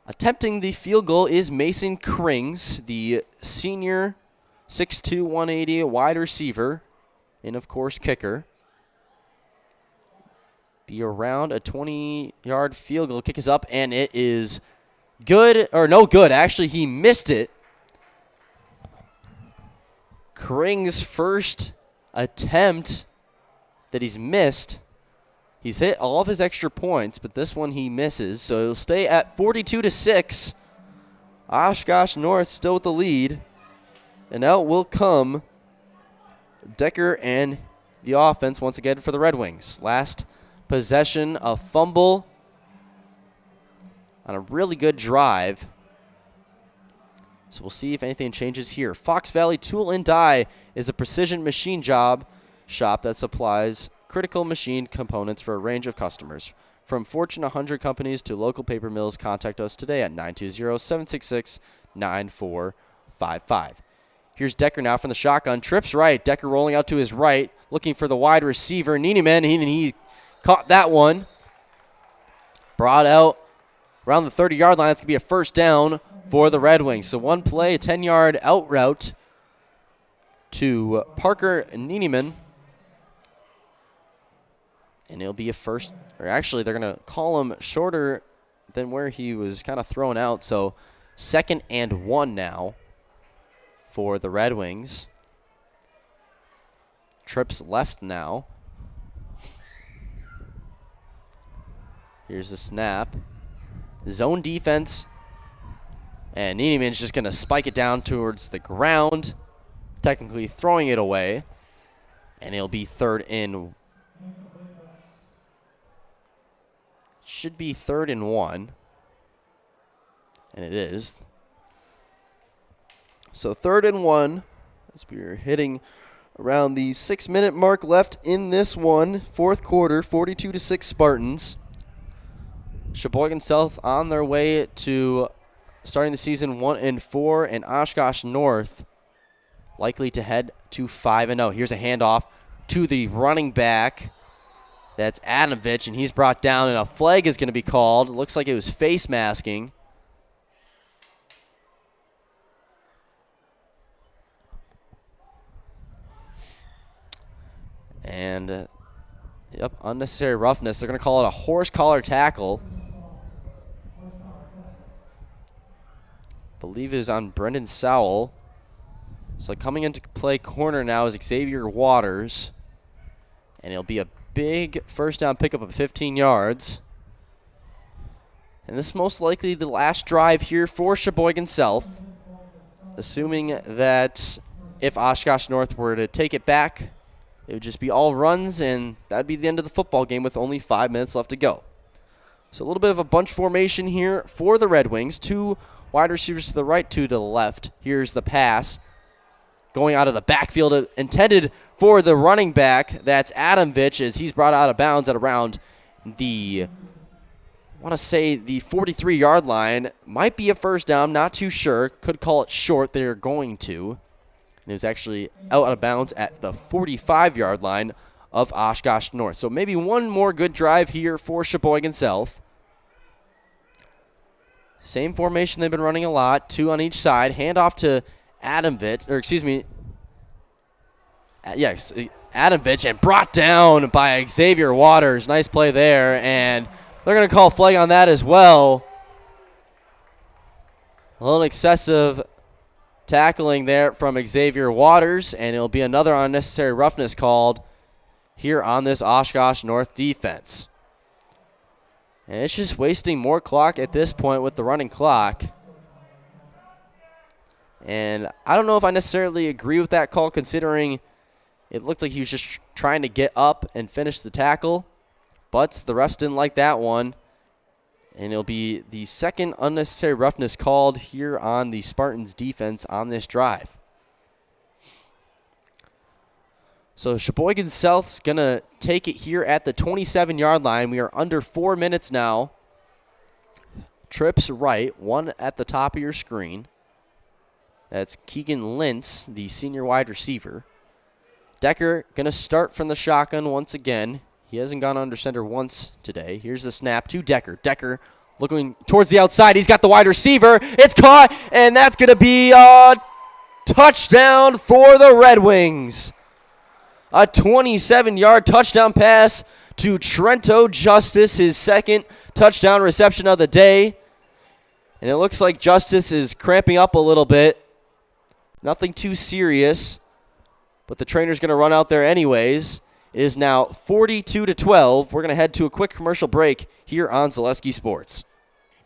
Attempting the field goal is Mason Krings, the senior 6'2", 180 wide receiver, and of course kicker. Be around a 20-yard field goal. Kick is up, and it is good, or no good. Actually, he missed it. Krings' first attempt that he's missed. He's hit all of his extra points, but this one he misses. So it'll stay at 42-6. Oshkosh North still with the lead. And out will come Decker and the offense once again for the Red Wings. Last possession, a fumble on a really good drive. So we'll see if anything changes here. Fox Valley Tool and Die is a precision machine shop that supplies critical machine components for a range of customers. From Fortune 100 companies to local paper mills, contact us today at 920-766-9455. Here's Decker now from the shotgun. Trips right. Decker rolling out to his right, looking for the wide receiver, Nieneman, and he caught that one. Brought out around the 30-yard line. It's going to be a first down for the Red Wings. So one play, a 10-yard out route to Parker Nieneman. And it'll be a first, or actually they're going to call him shorter than where he was kind of thrown out. So 2nd and 1 now for the Red Wings. Trips left now. Here's the snap. Zone defense. And Nieneman's just going to spike it down towards the ground, technically throwing it away. And it'll be 3rd and should be 3rd and 1. And it is. So 3rd and 1 as we're hitting around the 6-minute mark left in this one. 4th quarter, 42-6 Spartans. Sheboygan South on their way to starting the season 1-4, and Oshkosh North likely to head to 5-0. Here's a handoff to the running back. That's Adamvich, and he's brought down, and a flag is going to be called. It looks like it was face masking. And, yep, unnecessary roughness. They're going to call it a horse collar tackle. I believe it was on Brendan Sowell. So coming into play corner now is Xavier Waters. And it'll be a big first down pickup of 15 yards. And this is most likely the last drive here for Sheboygan South. Assuming that if Oshkosh North were to take it back, it would just be all runs, and that would be the end of the football game with only 5 minutes left to go. So a little bit of a bunch formation here for the Red Wings. 2 wide receivers to the right, 2 to the left. Here's the pass. Going out of the backfield, intended for the running back. That's Adamvich, as he's brought out of bounds at around the, I want to say the 43-yard line. Might be a first down, not too sure. Could call it short. They're going to. And it was actually out of bounds at the 45-yard line of Oshkosh North. So maybe one more good drive here for Sheboygan South. Same formation they've been running a lot. 2 on each side. Handoff to Adamvich, or excuse me, yes, Adamvich, and brought down by Xavier Waters. Nice play there, and they're They're going to call flag on that as well. A little excessive tackling there from Xavier Waters, and it'll be another unnecessary roughness called here on this Oshkosh North defense. And it's just wasting more clock at this point with the running clock. And I don't know if I necessarily agree with that call, considering it looked like he was just trying to get up and finish the tackle. But the refs didn't like that one. And it'll be the second unnecessary roughness called here on the Spartans defense on this drive. So Sheboygan South's going to take it here at the 27-yard line. We are under 4 minutes now. Trips right, one at the top of your screen. That's Keegan Lintz, the senior wide receiver. Decker going to start from the shotgun once again. He hasn't gone under center once today. Here's the snap to Decker. Decker looking towards the outside. He's got the wide receiver. It's caught, and that's going to be a touchdown for the Red Wings. A 27-yard touchdown pass to Trento Justice, his second touchdown reception of the day. And it looks like Justice is cramping up a little bit. Nothing too serious, but the trainer's going to run out there anyways. It is now 42-12. We're going to head to a quick commercial break here on Zaleski Sports.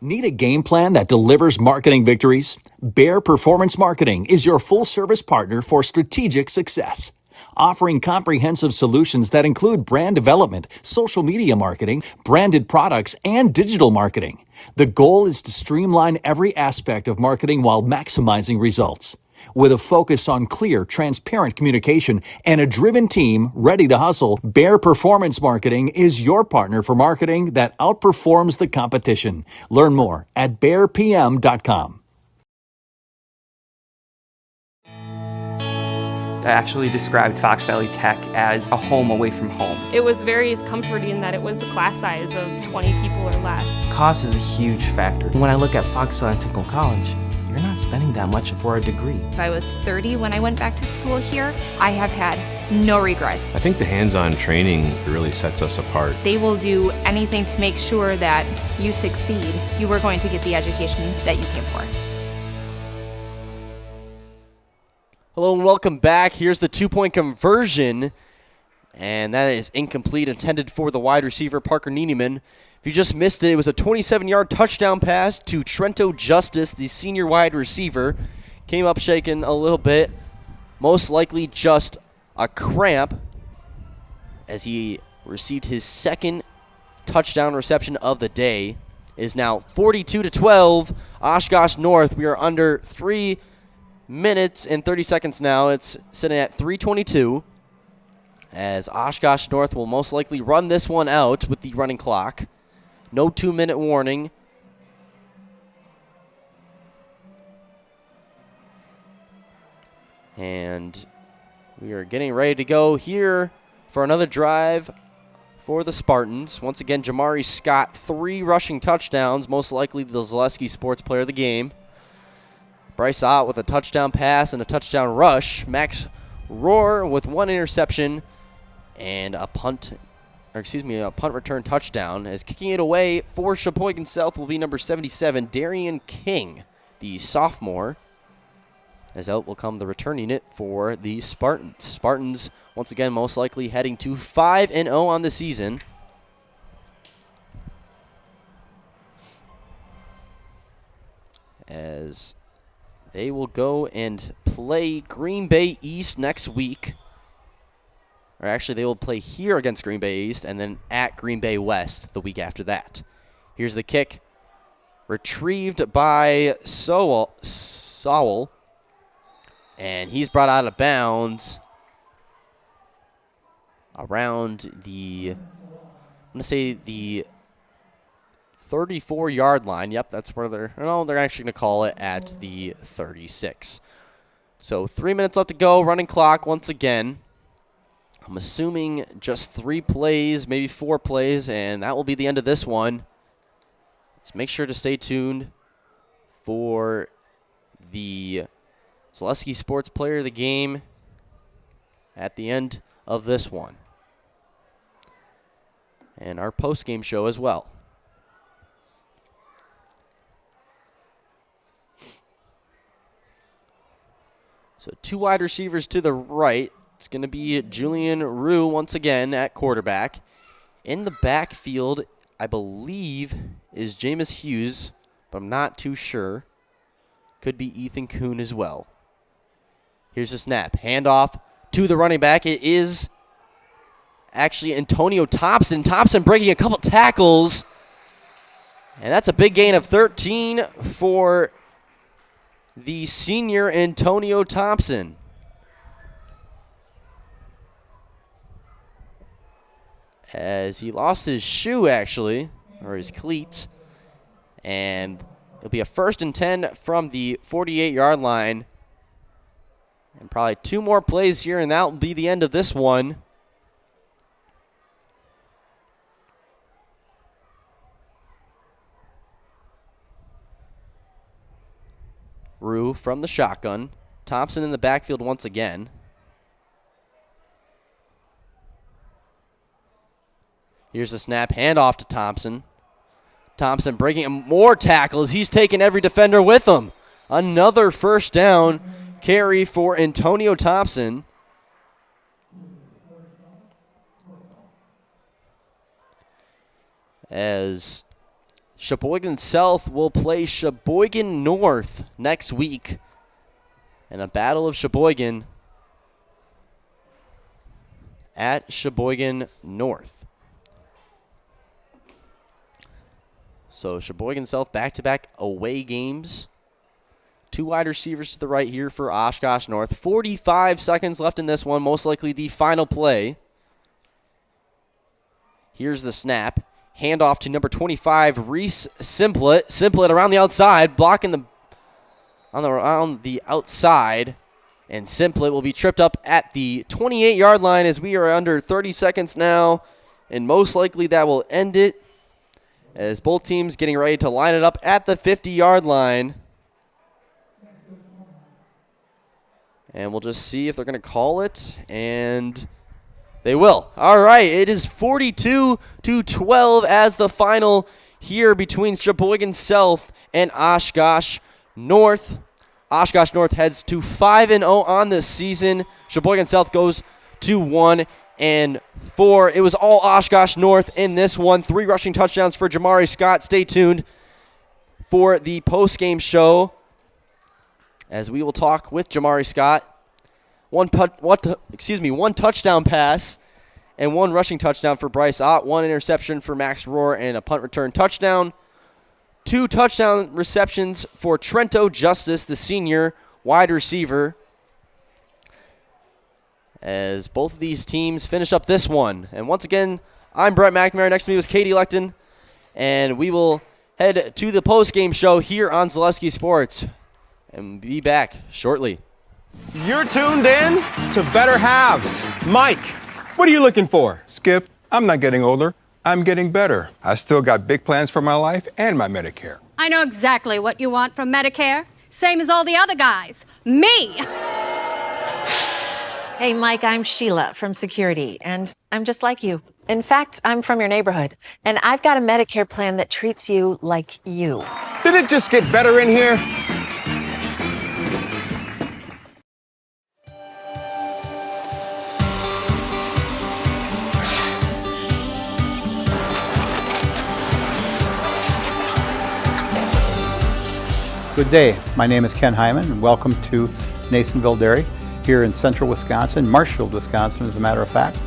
Need a game plan that delivers marketing victories? Bear Performance Marketing is your full-service partner for strategic success. Offering comprehensive solutions that include brand development, social media marketing, branded products, and digital marketing. The goal is to streamline every aspect of marketing while maximizing results. With a focus on clear, transparent communication and a driven team ready to hustle, Bear Performance Marketing is your partner for marketing that outperforms the competition. Learn more at bearpm.com. I actually described Fox Valley Tech as a home away from home. It was very comforting that it was a class size of 20 people or less. Cost is a huge factor. When I look at Fox Valley Technical College, you're not spending that much for a degree. If I was 30 when I went back to school here, I have had no regrets. I think the hands-on training really sets us apart. They will do anything to make sure that you succeed. You are going to get the education that you came for. Hello and welcome back. Here's the two-point conversion, and that is incomplete, intended for the wide receiver, Parker Nieneman. If you just missed it, it was a 27-yard touchdown pass to Trento Justice, the senior wide receiver. Came up shaking a little bit, most likely just a cramp, as he received his second touchdown reception of the day. It is now 42-12, Oshkosh North. We are under 3 minutes and 30 seconds now. It's sitting at 3:22, as Oshkosh North will most likely run this one out with the running clock. No 2-minute warning. And we are getting ready to go here for another drive for the Spartans. Once again, Jamari Scott, 3 rushing touchdowns, most likely the Zaleski Sports Player of the game. Bryce Ott with a touchdown pass and a touchdown rush. Max Rohr with 1 interception and a punt return touchdown. As kicking it away for Sheboygan South will be number 77, Darian King, the sophomore. As out will come the returning it for the Spartans. Spartans, once again, most likely heading to 5-0 on the season. As they will go and play Green Bay East next week. Or actually, they will play here against Green Bay East and then at Green Bay West the week after that. Here's the kick. Retrieved by Sowell. And he's brought out of bounds around the 34-yard line. Yep, that's where they're actually going to call it at the 36. So 3 minutes left to go, running clock once again. I'm assuming just 3 plays, maybe 4 plays, and that will be the end of this one. So make sure to stay tuned for the Zaleski Sports Player of the Game at the end of this one. And our post-game show as well. So 2 wide receivers to the right. It's going to be Julian Rue once again at quarterback. In the backfield, I believe, is Jameis Hughes, but I'm not too sure. Could be Ethan Kuhn as well. Here's the snap. Handoff to the running back. It is actually Antonio Thompson. Thompson breaking a couple tackles. And that's a big gain of 13 for the senior Antonio Thompson. As he lost his shoe, actually, or his cleats. And it'll be a 1st and 10 from the 48-yard line. And probably 2 more plays here, and that will be the end of this one. Rue from the shotgun. Thompson in the backfield once again. Here's the snap. Handoff to Thompson. Thompson breaking more tackles. He's taking every defender with him. Another 1st down carry for Antonio Thompson. As Sheboygan South will play Sheboygan North next week. And a battle of Sheboygan at Sheboygan North. So Sheboygan South back-to-back away games. 2 wide receivers to the right here for Oshkosh North. 45 seconds left in this one, most likely the final play. Here's the snap. Handoff to number 25, Reese Simplet. Simplet around the outside, blocking on the outside. And Simplet will be tripped up at the 28-yard line as we are under 30 seconds now. And most likely that will end it, as both teams getting ready to line it up at the 50-yard line. And we'll just see if they're going to call it, and they will. All right, it is 42-12 as the final here between Sheboygan South and Oshkosh North. Oshkosh North heads to 5-0 on this season. Sheboygan South goes to 1-4. It was all Oshkosh North in this one. 3 rushing touchdowns for Jamari Scott. Stay tuned for the post-game show, as we will talk with Jamari Scott. One touchdown pass and 1 rushing touchdown for Bryce Ott, 1 interception for Max Rohr, and a punt return touchdown. 2 touchdown receptions for Trento Justice, the senior wide receiver, as both of these teams finish up this one. And once again, I'm Brett McNamara. Next to me was Katie Lecton, and we will head to the post-game show here on Zaleski Sports and be back shortly. You're tuned in to Better Halves. Mike, what are you looking for? Skip, I'm not getting older. I'm getting better. I still got big plans for my life and my Medicare. I know exactly what you want from Medicare. Same as all the other guys. Me! Hey, Mike, I'm Sheila from Security, and I'm just like you. In fact, I'm from your neighborhood, and I've got a Medicare plan that treats you like you. Did it just get better in here? Good day. My name is Ken Hyman, and welcome to Nasonville Dairy here in central Wisconsin, Marshfield, Wisconsin, as a matter of fact.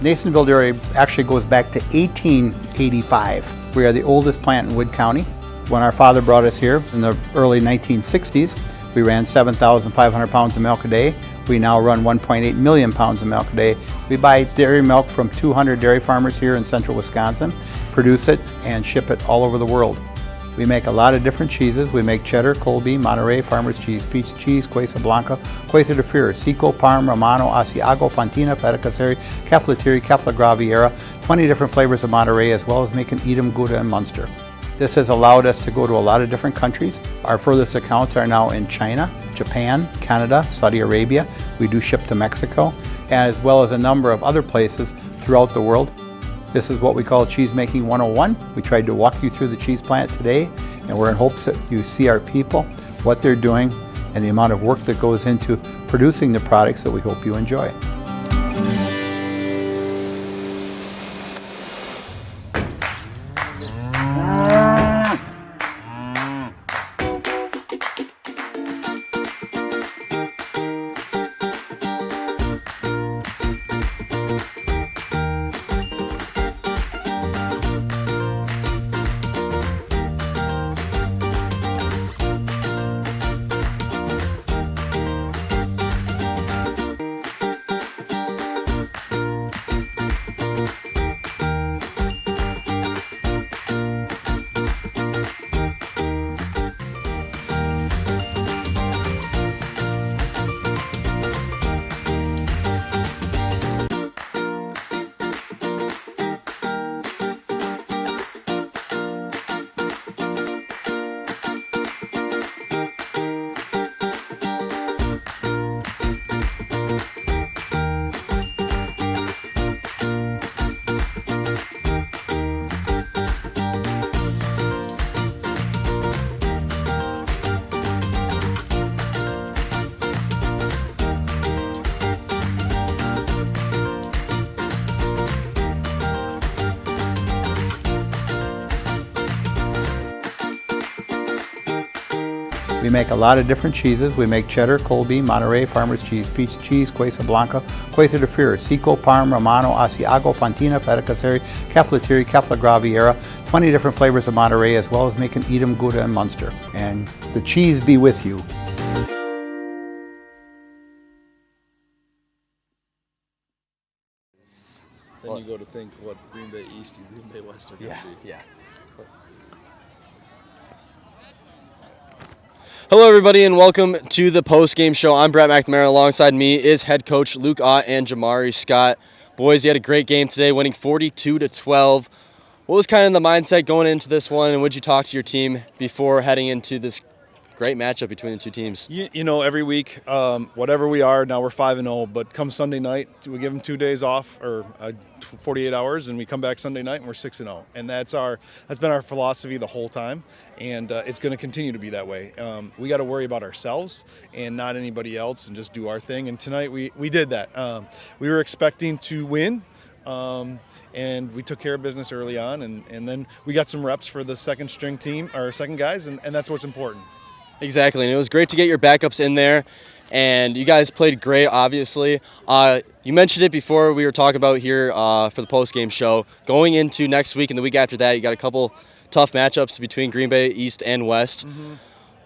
Nasonville Dairy actually goes back to 1885. We are the oldest plant in Wood County. When our father brought us here in the early 1960s, we ran 7,500 pounds of milk a day. We now run 1.8 million pounds of milk a day. We buy dairy milk from 200 dairy farmers here in central Wisconsin, produce it, and ship it all over the world. We make a lot of different cheeses. We make cheddar, Colby, Monterey, Farmer's Cheese, Peach Cheese, Quesa Blanca, Quesa de Freer, Seco, Parm, Romano, Asiago, Fontina, Feta Caseri, Caflateri, Cafla Graviera, 20 different flavors of Monterey, as well as making Edam, Gouda, and Munster. This has allowed us to go to a lot of different countries. Our furthest accounts are now in China, Japan, Canada, Saudi Arabia. We do ship to Mexico, as well as a number of other places throughout the world. This is what we call Cheese Making 101. We tried to walk you through the cheese plant today, and we're in hopes that you see our people, what they're doing, and and the amount of work that goes into producing the products that we hope you enjoy. We make a lot of different cheeses. We make cheddar, Colby, Monterey, Farmer's Cheese, Peach Cheese, Quesa Blanca, Quesa de Fir, Seco, Parm, Romano, Asiago, Fontina, Feta Caseri, Caflateri, Cafla Graviera, 20 different flavors of Monterey, as well as making Edam, Gouda, and Munster. And the cheese be with you. Then you go to think what Green Bay East and Green Bay West are going to be. Yeah. Hello, everybody, and welcome to the post-game show. I'm Brett McNamara. Alongside me is head coach Luke Ott and Jamari Scott. Boys, you had a great game today, winning 42-12. What was kind of the mindset going into this one, and would you talk to your team before heading into this great matchup between the two teams? You know, every week, whatever we are, now we're 5-0, but come Sunday night, we give them 2 days off, or 48 hours, and we come back Sunday night and we're 6-0. And that's been our philosophy the whole time, and it's going to continue to be that way. We got to worry about ourselves and not anybody else and just do our thing. And tonight we did that. We were expecting to win. And we took care of business early on, and then we got some reps for the second string team, our second guys, and that's what's important. Exactly, and it was great to get your backups in there, and you guys played great, obviously. You mentioned it before we were talking about here for the post-game show. Going into next week and the week after that, you got a couple tough matchups between Green Bay East and West. Mm-hmm.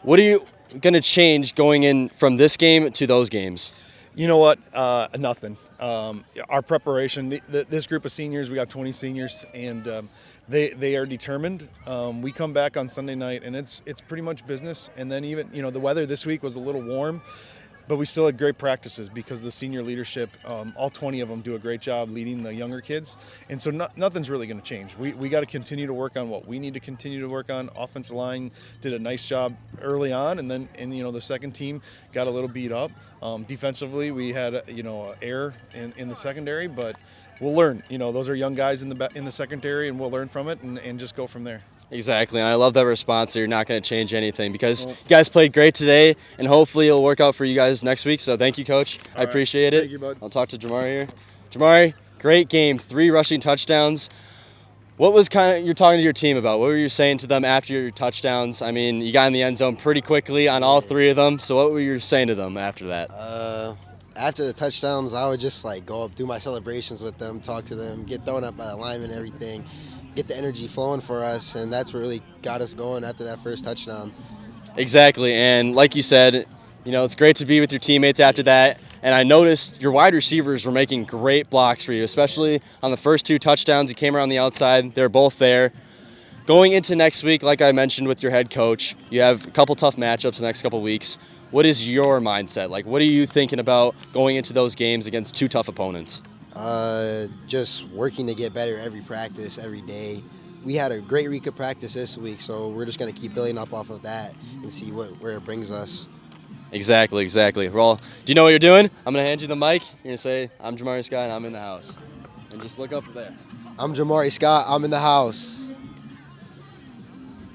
What are you going to change going in from this game to those games? You know what? Nothing. Our preparation, this group of seniors, we got 20 seniors, and they are determined. We come back on Sunday night, and it's pretty much business. And then even, the weather this week was a little warm, but we still had great practices because the senior leadership, all 20 of them do a great job leading the younger kids. And so nothing's really going to change. We got to continue to work on what we need to continue to work on. Offensive line did a nice job early on, and then the second team got a little beat up. Defensively, we had error in the secondary, but we'll learn. Those are young guys in the secondary, and we'll learn from it and just go from there. Exactly, and I love that response that you're not going to change anything because you guys played great today, and hopefully it'll work out for you guys next week. So thank you, Coach. I appreciate it. Thank you, bud. I'll talk to Jamari here. Jamari, great game, 3 rushing touchdowns. What was you're talking to your team about? What were you saying to them after your touchdowns? I mean, you got in the end zone pretty quickly on all 3 of them. So what were you saying to them after that? After the touchdowns, I would just go up, do my celebrations with them, talk to them, get thrown up by the linemen and everything, get the energy flowing for us, and that's what really got us going after that first touchdown. Exactly, and like you said, it's great to be with your teammates after that. And I noticed your wide receivers were making great blocks for you, especially on the first 2 touchdowns. You came around the outside. They're both there. Going into next week, like I mentioned with your head coach, you have a couple tough matchups the next couple weeks. What is your mindset? What are you thinking about going into those games against 2 tough opponents? Just working to get better every practice, every day. We had a great week of practice this week, so we're just going to keep building up off of that and see where it brings us. Exactly. Well, do you know what you're doing? I'm going to hand you the mic. You're going to say, I'm Jamari Scott, and I'm in the house. And just look up there. I'm Jamari Scott, I'm in the house.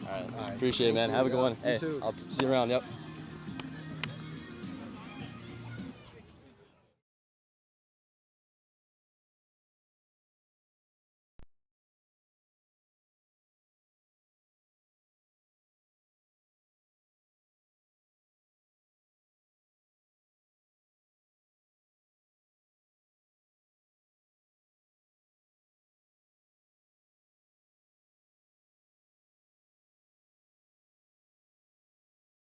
All right. Appreciate it, man. Have a good one. Hey, I'll see you around. Yep.